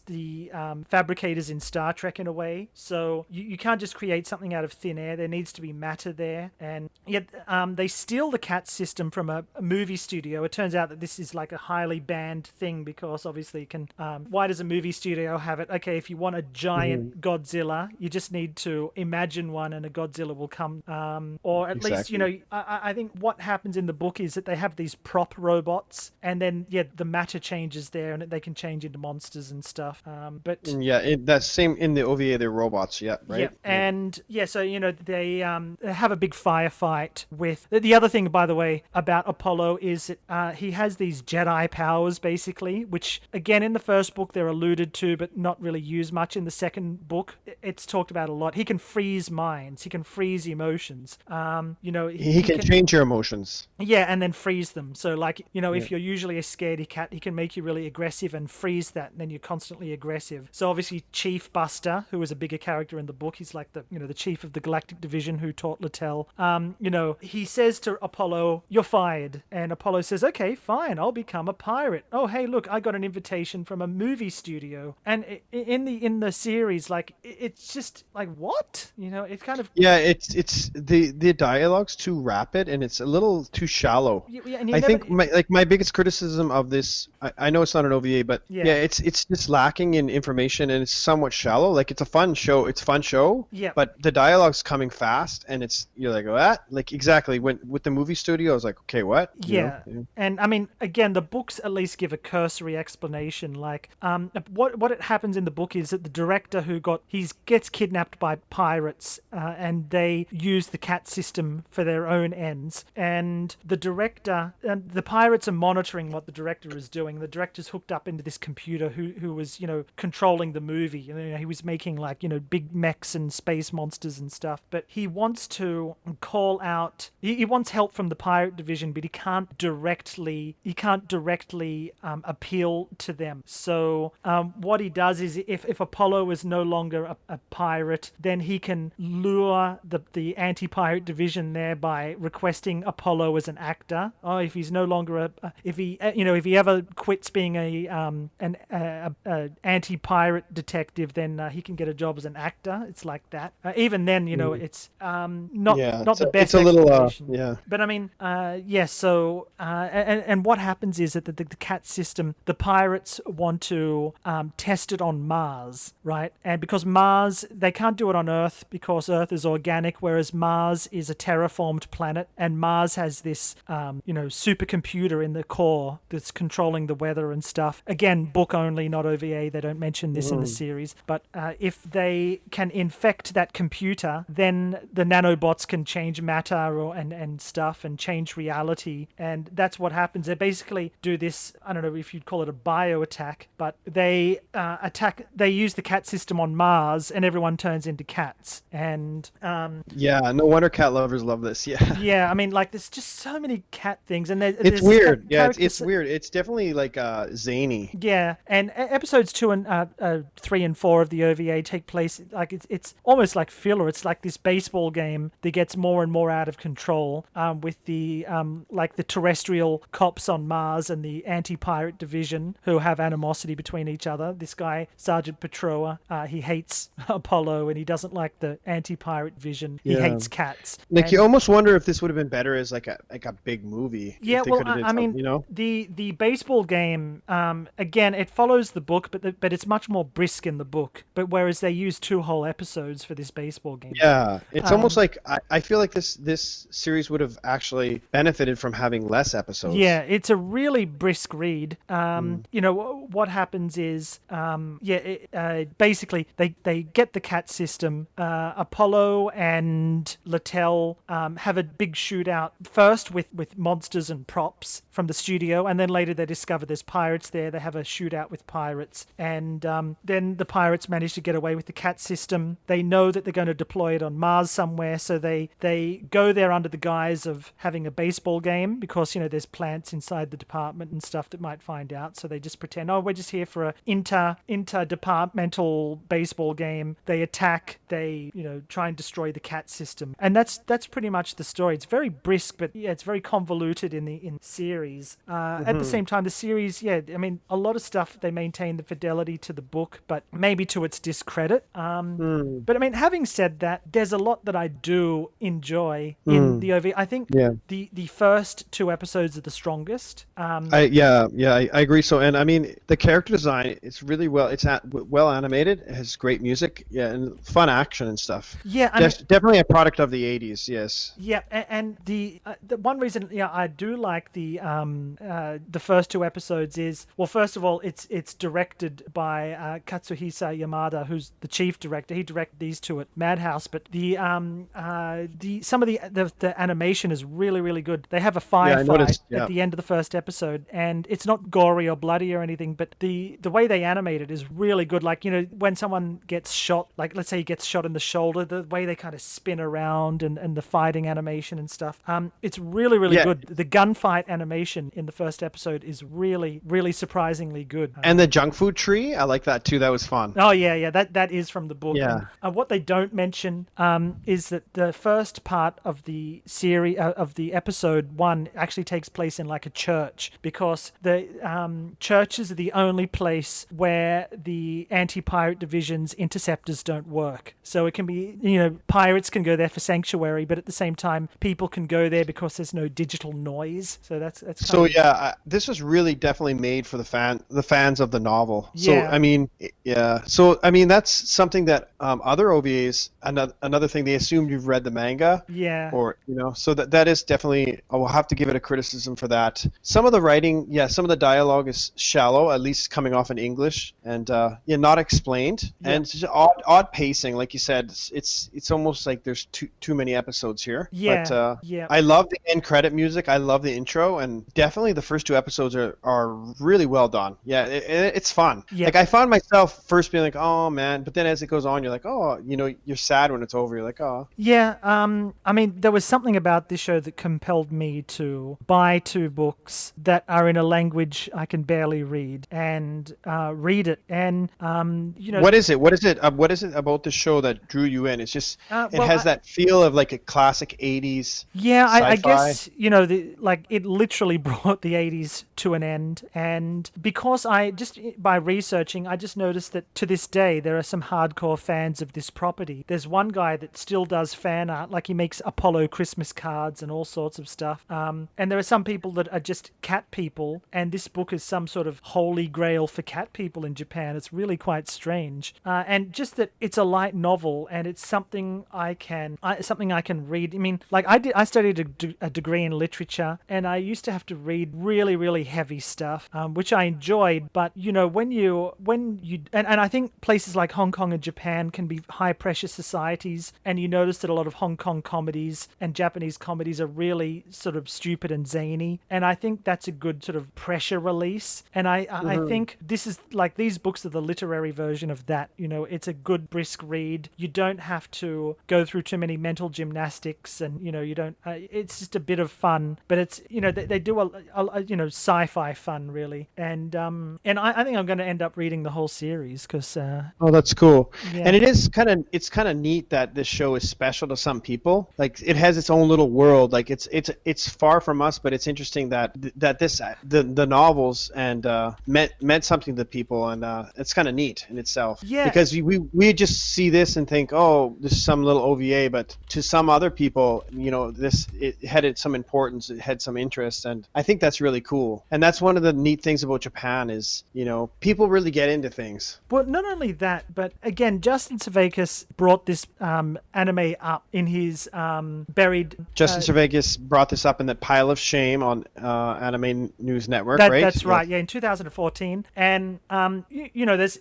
the fabricators in Star Trek in a way. So you can't just create something out of thin air. There needs to be matter there. And yet they steal the cat system from a movie studio. It turns out that this is like a highly banned thing, because obviously why does a movie studio have it? Okay, if you want a giant Godzilla, you just need to imagine one and a Godzilla will come. Or at least, I think what happens in the book is that they have these prop robots, and then the matter changes there, and they can change into monsters and stuff. That's same in the OVA. They're robots. Yeah, right. Yeah, and so they have a big firefight with the other thing, by the way, about Apollo is that he has these Jedi powers basically, which again in the first book they're alluded to, but not really used much. In the second book, it's talked about a lot. He can freeze minds. He can freeze emotions. He can change your emotions. Yeah, and then freeze them. So like if you're usually a scaredy cat, he can make you really aggressive and freeze that, and then you're constantly aggressive. So obviously Chief Buster, who is a bigger character in the book, he's like the chief of the Galactic Division who taught Littell. He says to Apollo, "You're fired," and Apollo says, "Okay, fine, I'll become a pirate." Oh, hey, look, I got an invitation from a movie studio. And in the series, like it's just like what it's kind of it's the dialogue's too rapid and it's a little too shallow. I think my biggest criticism of this, I know it's not an OVA, but it's just lacking in information and it's somewhat shallow. Like it's a fun show. But the dialogue's coming fast and you're like, what? Like exactly with the movie studio, I was like, okay, what? And I mean, again, the books at least give a cursory explanation. Like what it happens in the book is that the director gets kidnapped by pirates and they use the cat system for their own ends. And the director, the pirates are monitoring what the director is doing. The director's hooked up into this computer who was controlling the movie. He was making like big mechs and space monsters and stuff. But he wants to call out. He wants help from the pirate division, but he can't directly appeal to them. So what he does is, if Apollo is no longer a pirate, then he can lure the anti-pirate division there by requesting Apollo as an actor. If he's no longer if he ever quits being an anti-pirate detective, detective, then he can get a job as an actor. It's like that. Even then, it's not the best. It's a little explanation. But I mean, So and what happens is that the CAT system, the pirates want to test it on Mars, right? And because Mars, they can't do it on Earth because Earth is organic, whereas Mars is a terraformed planet, and Mars has this supercomputer in the core that's controlling the weather and stuff. Again, book only, not OVA. They don't mention this in the series. But if they can infect that computer, then the nanobots can change matter and stuff and change reality. And that's what happens. They basically do this, I don't know if you'd call it a bio attack, but they they use the CAT system on Mars and everyone turns into cats. And no wonder cat lovers love this. Yeah, I mean, like, there's just so many cat things, and it's weird. It's weird. It's definitely like zany. Yeah, and episodes 2 and 3 and 4 of the OVA take place like it's almost like filler. It's like this baseball game that gets more and more out of control with the the terrestrial cops on Mars and the anti-pirate division who have animosity between each other. This guy, Sergeant Petroa, he hates Apollo and he doesn't like the anti-pirate vision. He hates cats. Like, you almost wonder if this would have been better as like a big movie. Yeah, well, I mean, the baseball game, again, it follows the book, but it's much more brisk in the book. But whereas they use 2 whole episodes for this baseball game. Yeah, it's almost like I feel like this series would have actually benefited from having less episodes. Yeah, it's a really brisk read. What happens is, basically they get the CAT system. Apollo and Littell have a big shootout first with monsters and props from the studio, and then later they discover there's pirates there. They have a shootout with pirates, and then the pirates manage to get away with the CAT system. They know that they're going to deploy it on Mars somewhere, so they go there under the guise of having a baseball game because there's plants inside the department and stuff that might find out. So they just pretend, we're just here for a interdepartmental baseball game. They attack. They try and destroy the CAT system, and that's pretty much the story. It's very brisk, but it's very convoluted in the series. At the same time, the series, I mean, a lot of stuff they maintain the fidelity to the book, but maybe to its discredit. But I mean, having said that, there's a lot that I do enjoy in the OV. I think the first 2 episodes are the strongest. I agree. So, and I mean, the character design, it's really well animated. It has great music, and fun action and stuff. Yeah, definitely a product of the 80s. Yes. Yeah, and the one reason I do like the first 2 episodes is, well, first of all, it's directed by Katsuhisa Yamada, who's the chief director. He directed these 2 at Madhouse, but the some of the animation is really, really good. They have a firefight at the end of the first episode, and it's not gory or bloody or anything, but the way they animate it is really good. Like, when someone gets shot, like let's say he gets shot in the shoulder, the way they kind of spin around and the fighting animation and stuff. It's really, really good. The gunfight animation in the first episode is really, really surprisingly good. And the junk food tree, I like that too. That was fun. Oh yeah, that is from the book. Yeah. And what they don't mention is that the first part of the series of the episode 1 actually takes place in like a church, because the churches are the only place where the anti-pirate division's interceptors don't work. So it can be, pirates can go there for sanctuary, but at the same time, people can go there because there's no digital noise. So that's so this was really definitely made for the fans of the novel. Yeah. So I mean, So I mean, that's something that other OVAs, another thing, they assumed you've read the manga. Yeah. Or so that is definitely, I will have to give it a criticism for that. Some of the writing, some of the dialogue is shallow, at least coming off in English, and not explained, and it's just odd pacing, like you said. It's almost like there's too many episodes here. Yeah. But I love the end credit music. I love the intro, and definitely the first 2 episodes are really well done. Yeah, it's fun. Yeah. Like, I found myself first being like, oh man, but then as it goes on, you're like, oh, you're sad when it's over. You're like, oh. Yeah. I mean, there was something about this show that compelled me to buy 2 books that are in a language I can barely read and read it. And what is it? What is it about the show that drew you in? It's just it has that feel of like a classic 80s. Yeah, I guess it literally brought the 80s to an end. And because by researching, I just noticed noticed that to this day there are some hardcore fans of this property. There's one guy that still does fan art, like he makes Apollo Christmas cards and all sorts of stuff. And there are some people that are just cat people, and this book is some sort of holy grail for cat people in Japan. It's really quite strange. And just that it's a light novel and it's something I can read. I mean, like I studied a degree in literature, and I used to have to read really, really heavy stuff, which I enjoyed. But you know, when you and I think places like Hong Kong and Japan can be high pressure societies, and you notice that a lot of Hong Kong comedies and Japanese comedies are really sort of stupid and zany, and I think that's a good sort of pressure release. And I think this is like, these books are the literary version of that. You know, it's a good brisk read. You don't have to go through too many mental gymnastics, and you know, you don't. It's just a bit of fun, but it's, you know, they do a you know, sci-fi fun really, and I think I'm going to end up reading the whole series because. Oh, that's cool. Yeah. And it's kind of neat that this show is special to some people. Like, it has its own little world. Like, it's far from us, but it's interesting that the novels and meant something to people, and it's kind of neat in itself. Yeah. Because we just see this and think, oh, this is some little OVA, but to some other people, you know, it had some importance, it had some interest, and I think that's really cool. And that's one of the neat things about Japan is, you know, people really get into things. Well, not only that, but again, Justin Servakis brought this anime up in his buried. Justin Servakis brought this up in the Pile of Shame on Anime News Network, right? That's right. Yeah, in 2014, and you know, there's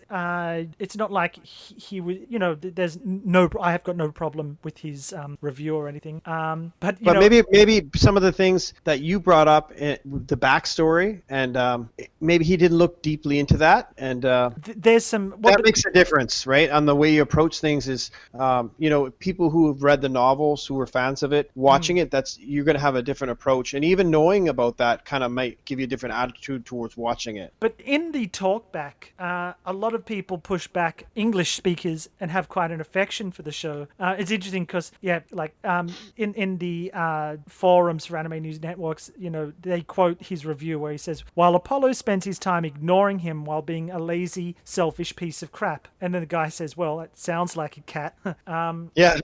it's not like he was, you know, there's no. I have got no problem with his review or anything. But you know, maybe some of the things that you brought up, the backstory, and maybe he didn't look deeply into that, and there's some that makes a difference, right? On the way you approach things is, you know, people who have read the novels, who are fans of it, watching it, you're going to have a different approach, and even knowing about that kind of might give you a different attitude towards watching it. But in the talkback, a lot of people push back English speakers and have quite an affection for the show. It's interesting because, yeah, like in the forums for Anime News Networks, you know, they quote his review where he says, "While Apollo spends his time ignoring him while being a lazy, selfish piece of crap." And then the guy says, "Well, that sounds like a cat." Yeah.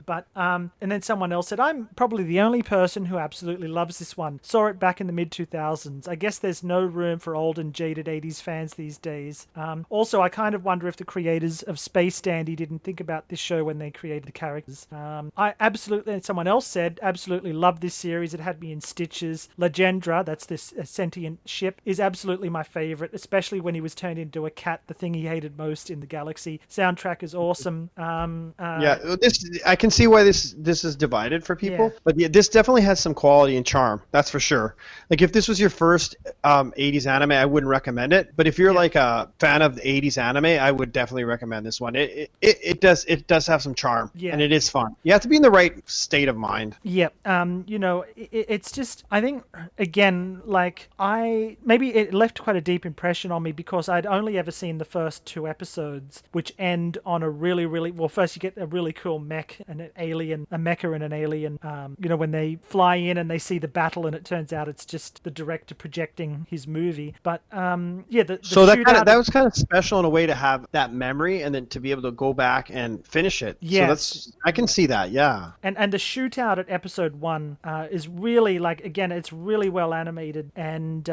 But and then someone else said, "I'm probably the only person who absolutely loves this one. Saw it back in the mid-2000s. I guess there's no room for old and jaded 80s fans these days. Also, I kind of wonder if the creators of Space Dandy didn't think about this show when they created the characters. I absolutely," and someone else said, "absolutely love this series. It had me in stitches. Legendra," that's this sentient ship, "is absolutely my favorite, especially when he was turned into a cat, the thing he hated most in the galaxy. Soundtrack is awesome." I can see why this is divided for people, but yeah, this definitely has some quality and charm. That's for sure. Like, if this was your first 80s anime, I wouldn't recommend it. But if you're like a fan of the 80s anime, I would definitely recommend this one. It does have some charm, and it is fun. You have to be in the right state of mind. Yep. You know, it's just, I think, again, like, maybe it left quite a deep impression on me because I'd only ever seen the first 2 episodes, which end on a really, really, well, first you get a really cool mech and an alien, a mecha and an alien, you know, when they fly in and they see the battle and it turns out it's just the director projecting his movie. But yeah, so that was kind of special in a way to have that memory and then to be able to go back and finish it. Yes. So I can see that, yeah. And the shootout at episode 1 is really, like, again, it's really well animated, and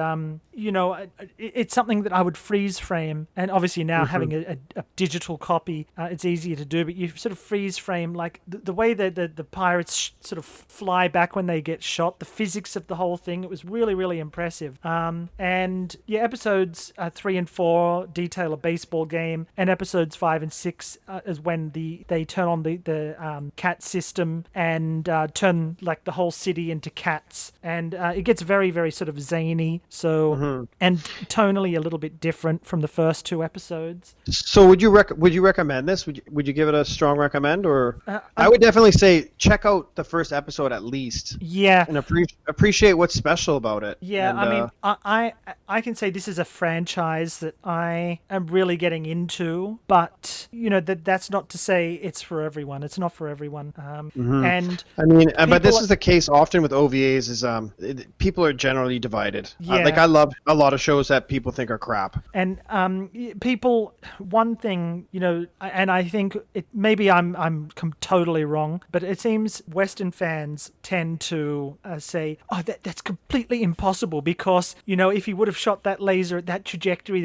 you know, it's something that I would freeze frame, and obviously now having a digital copy, it's easier to do, but you sort of freeze frame, like the way that the pirates sort of fly back when they get shot, the physics of the whole thing, it was really, really impressive. And yeah, episodes 3 and 4 detail a baseball game, and episodes 5 and 6 is when they turn on the cat system and turn, like, the whole city into cats, and it gets very, very sort of zany, so and tonally a little bit different from the first 2 episodes. So would you recommend this? Would you give it a strong recommend, or I would definitely say check out the first episode at least. Yeah, and appreciate what's special about it. Yeah, and, I mean, I can say this is a franchise that I am really getting into, but you know, that's not to say it's for everyone. It's not for everyone. And I mean, but this is the case often with OVAs. Is people are generally divided. Yeah. Like, I love a lot of shows that people think are crap. And people one thing, and I think maybe I'm totally wrong, but it seems Western fans tend to say, oh, that's completely impossible because, if he would have shot that laser at that trajectory,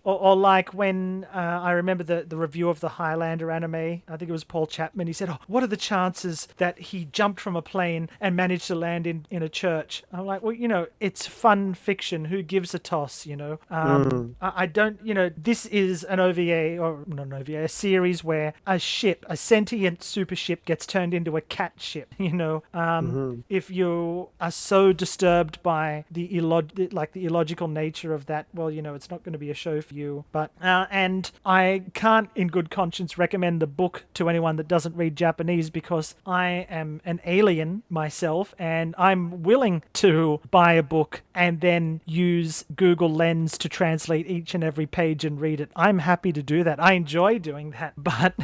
or like when I remember the review of the Highlander anime, I think it was Paul Chapman, he said, oh, what are the chances that he jumped from a plane and managed to land in a church? I'm like, well, it's fun fiction. Who gives a toss, I don't, this is an OVA, or not an OVA, a series where a sentient super ship gets turned into a cat ship, If you are so disturbed by the illogical nature of that, well, it's not going to be a show for you. But, and I can't in good conscience recommend the book to anyone that doesn't read Japanese because I am an alien myself and I'm willing to buy a book and then use Google Lens to translate each and every page and read it. I'm happy to do that. I enjoy doing that, but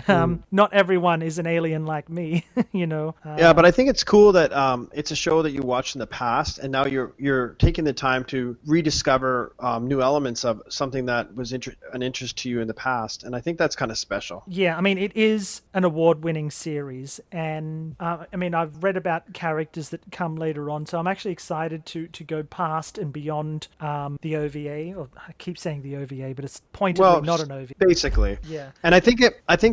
not everyone is an alien like me, Yeah, but I think it's cool that it's a show that you watched in the past, and now you're taking the time to rediscover new elements of something that was an interest to you in the past, and I think that's kind of special. Yeah, I mean, it is an award-winning series, and I've read about characters that come later on, so I'm actually excited to go past and beyond the OVA. Or I keep saying the OVA, but it's pointedly not an OVA. Basically. Yeah. And I think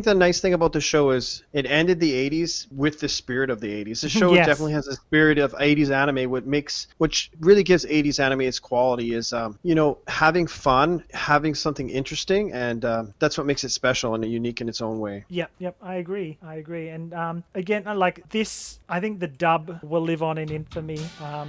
the nice thing about the show is it ended the 80s with the spirit of the 80s. The show Yes. definitely has a spirit of 80s anime, which really gives 80s anime its quality is, having fun, having something interesting, and that's what makes it special and unique in its own way. Yep, I agree. And again, like this, I think the dub will live on in infamy.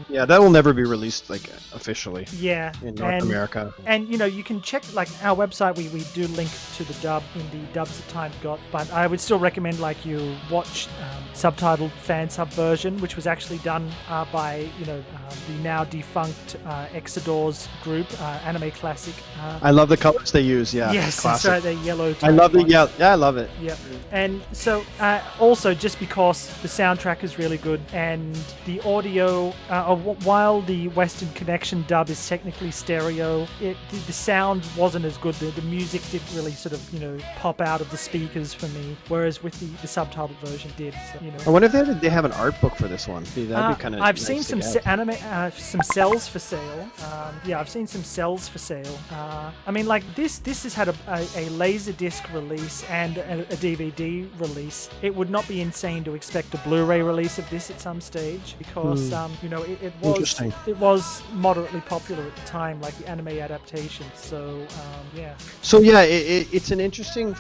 Yeah, that will never be released officially. Yeah, in North America. And you can check our website. We do link to the dub in the dubs that Time got, but I would still recommend you watch subtitled fan sub version, which was actually done by the now defunct Exodores group, Anime Classic. I love the colors they use. Yeah, yes, classic. that's right. The yellow. I love the yellow. Yeah, I love it. Yep. And so also just because the soundtrack is really good and the audio, while the Western Connection dub is technically stereo, the sound wasn't as good. The music didn't really sort of pop out of the speakers for me, whereas with the subtitled version did. So, I wonder if they have an art book for this one. That'd be kind of. I've seen some some cells for sale. I've seen some cells for sale. This has had a Laserdisc release and a DVD release. It would not be insane to expect a Blu-ray release of this at some stage because it was moderately popular at the time, like the anime adaptation. So yeah. So yeah, it's an interesting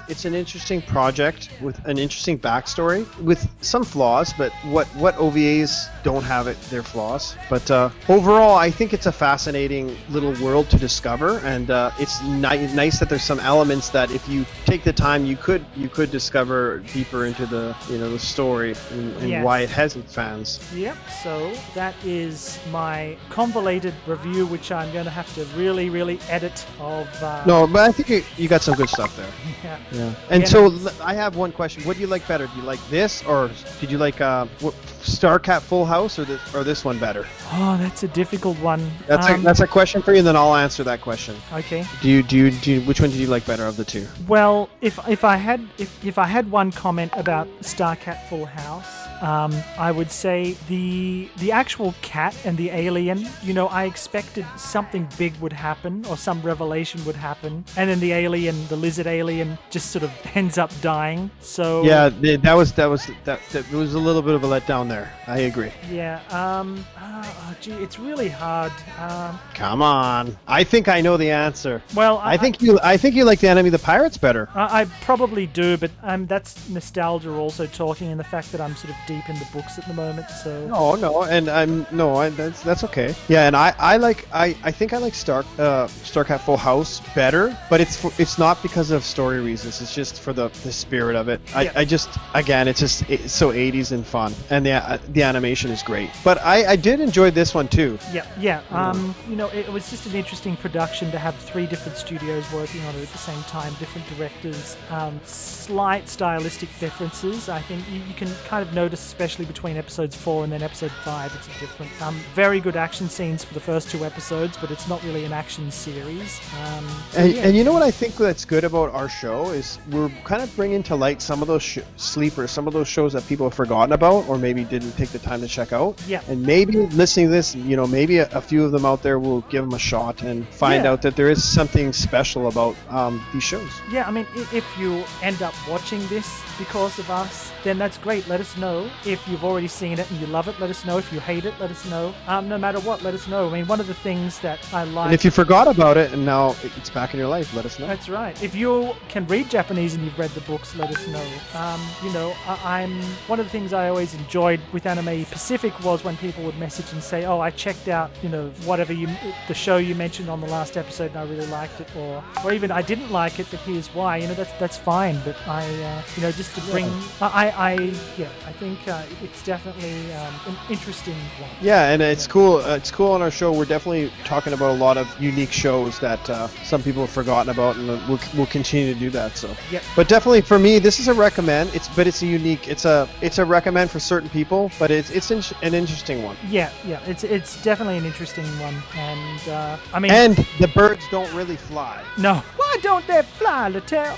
project with an interesting backstory with some flaws, but what OVAs don't have their flaws. But overall, I think it's a fascinating little world to discover, and it's nice that there's some elements that if you take the time, you could discover deeper into the the story and why it has its fans. Yep. So that is my convoluted review, which I'm going to have to really, really edit. No, but I think you got some good stuff there. Yeah. And so I have one question: what do you like better? Do you like this, or did you like Starcat Full House, or this one better? Oh, that's a difficult one. That's a question for you, and then I'll answer that question. Okay. Do you which one did you like better of the two? Well, if I had one comment about Starcat Full House, I would say the actual cat and the alien. I expected something big would happen or some revelation would happen, and then the lizard alien, just sort of ends up dying. So yeah, that was a little bit of a letdown there. I agree. Yeah. It's really hard. Come on. I think I know the answer. Well, I think you like the Enemy of the Pirates better. I probably do, but that's nostalgia also talking, and the fact that I'm sort of deep in the books at the moment. So that's okay. Yeah, and I think I like Starcat Full House better, but it's not because of story reasons. It's just for the spirit of it. Yeah. It's so 80s and fun, and the animation is great. But I did enjoy this one too. Yeah. It was just an interesting production to have 3 different studios working on it at the same time, different directors, slight stylistic differences. I think you can kind of notice course, especially between episodes 4 and then episode 5, it's a different. Very good action scenes for the first 2 episodes, but it's not really an action series. And you know what I think that's good about our show is we're kind of bringing to light some of those sleepers, some of those shows that people have forgotten about or maybe didn't take the time to check out. Yeah. And maybe listening to this, maybe a few of them out there will give them a shot and find out that there is something special about these shows. Yeah, I mean, if you end up watching this because of us, then that's great. Let us know. If you've already seen it and you love it, let us know. If you hate it, let us know. No matter what, let us know. I mean, one of the things that I like... And if you forgot about it and now it's back in your life, let us know. That's right. If you can read Japanese and you've read the books, let us know. I'm one of the things I always enjoyed with Anime Pacific was when people would message and say, I checked out, whatever the show you mentioned on the last episode and I really liked it, or even I didn't like it, but here's why. That's fine. But I, just to bring, I think it's definitely an interesting one. Yeah, and it's cool. It's cool on our show. We're definitely talking about a lot of unique shows that some people have forgotten about, and we'll continue to do that. So, but definitely for me, this is a recommend. It's a unique. It's a recommend for certain people, but it's an interesting one. Yeah, it's definitely an interesting one, and I mean, and the birds don't really fly. No, why don't they fly, Littell?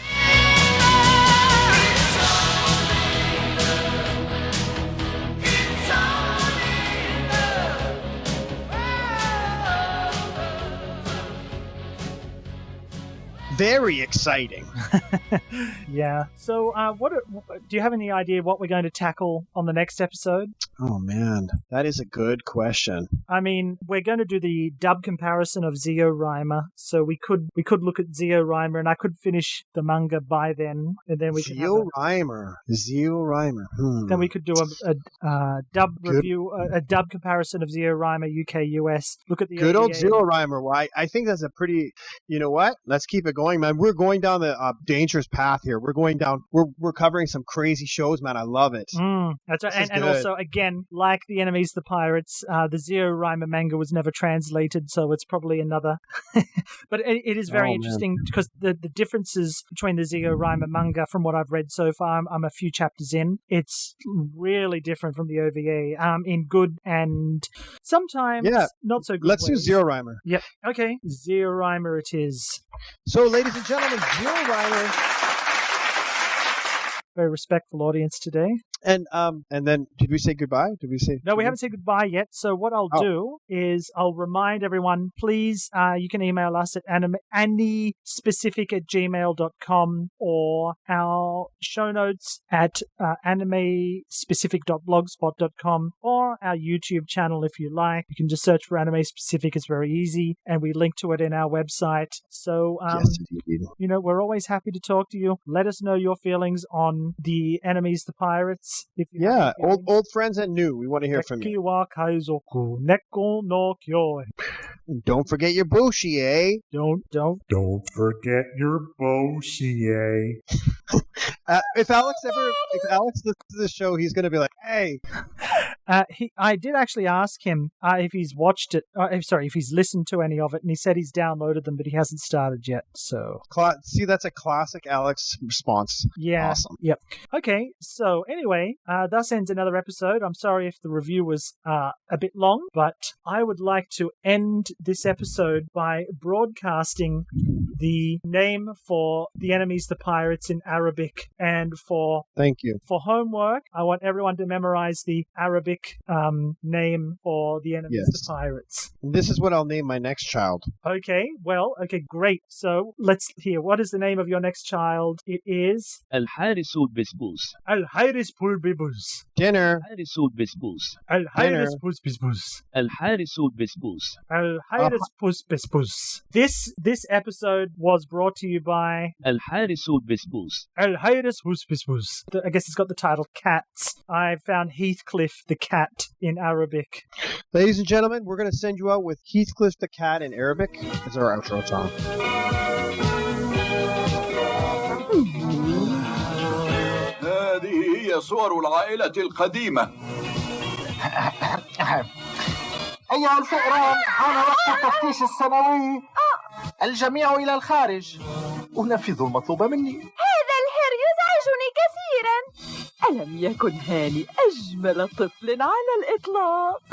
Very exciting. Yeah. So, do you have any idea what we're going to tackle on the next episode? Oh man, that is a good question. I mean, we're going to do the dub comparison of ZeoRimer, so we could look at ZeoRimer, and I could finish the manga by then, and then we could ZeoRimer. Then we could do a dub review, a dub comparison of ZeoRimer UK US. Look at the good old ZeoRimer. Why? I think that's a pretty. You know what? Let's keep it going, man. We're going down the dangerous path here. We're going down. We're covering some crazy shows, man. I love it. That's right. And also, again, like the Enemies, the Pirates, the ZeoRimer manga was never translated, so it's probably another. But it is very interesting because the differences between the ZeoRimer manga, from what I've read so far, I'm a few chapters in. It's really different from the OVA, in good and sometimes not so good Let's ways. do ZeoRimer. Yep. Okay. ZeoRimer it is. So, ladies and gentlemen, ZeoRimer. Very respectful audience today. And then did we say goodbye? No, we haven't said goodbye yet. So what I'll do is I'll remind everyone, please, you can email us at animespecific@gmail.com or our show notes at animespecific.blogspot.com or our YouTube channel if you like. You can just search for Anime Specific. It's very easy, and we link to it in our website. So, yes, indeed. We're always happy to talk to you. Let us know your feelings on the Enemies, the Pirates. Old friends and new. We want to hear from you. And don't forget your bushi, eh? Don't forget your bushi, eh? If Alex listens to the show, he's going to be like, "Hey." I did actually ask him if he's watched it. If he's listened to any of it, and he said he's downloaded them, but he hasn't started yet. So see, that's a classic Alex response. Yeah. Awesome. Yep. Okay. So anyway, thus ends another episode. I'm sorry if the review was a bit long, but I would like to end this episode by broadcasting the name for the Enemies, the Pirates in Arabic, and thank you for homework. I want everyone to memorize the Arabic name for the Enemies, the Pirates. And this is what I'll name my next child. Okay, great. So let's hear. What is the name of your next child? It is Al-Haris Bulbisbus. Al-Haris Bulbisbus. Dinner. Al-Haris Bulbisbus. Al-Haris Bulbisbus. Al-Haris Bulbisbus. Al-Haris Bulbisbus. This episode was brought to you by Al-Haris Bulbisbus. Al-Haris Bulbisbus. I guess it's got the title Cats. I found Heathcliff the Cat in Arabic. Ladies and gentlemen, we're going to send you out with Heathcliff the Cat in Arabic as our outro song. هذه هي صور العائلة القديمة. أيها الفئران، حان وقت التفتيش السنوي. الجميع إلى الخارج. أنفذ المطلوب مني. هذا الهر يزعجني كثيرا. ألم يكن هاني أجمل طفل على الإطلاق؟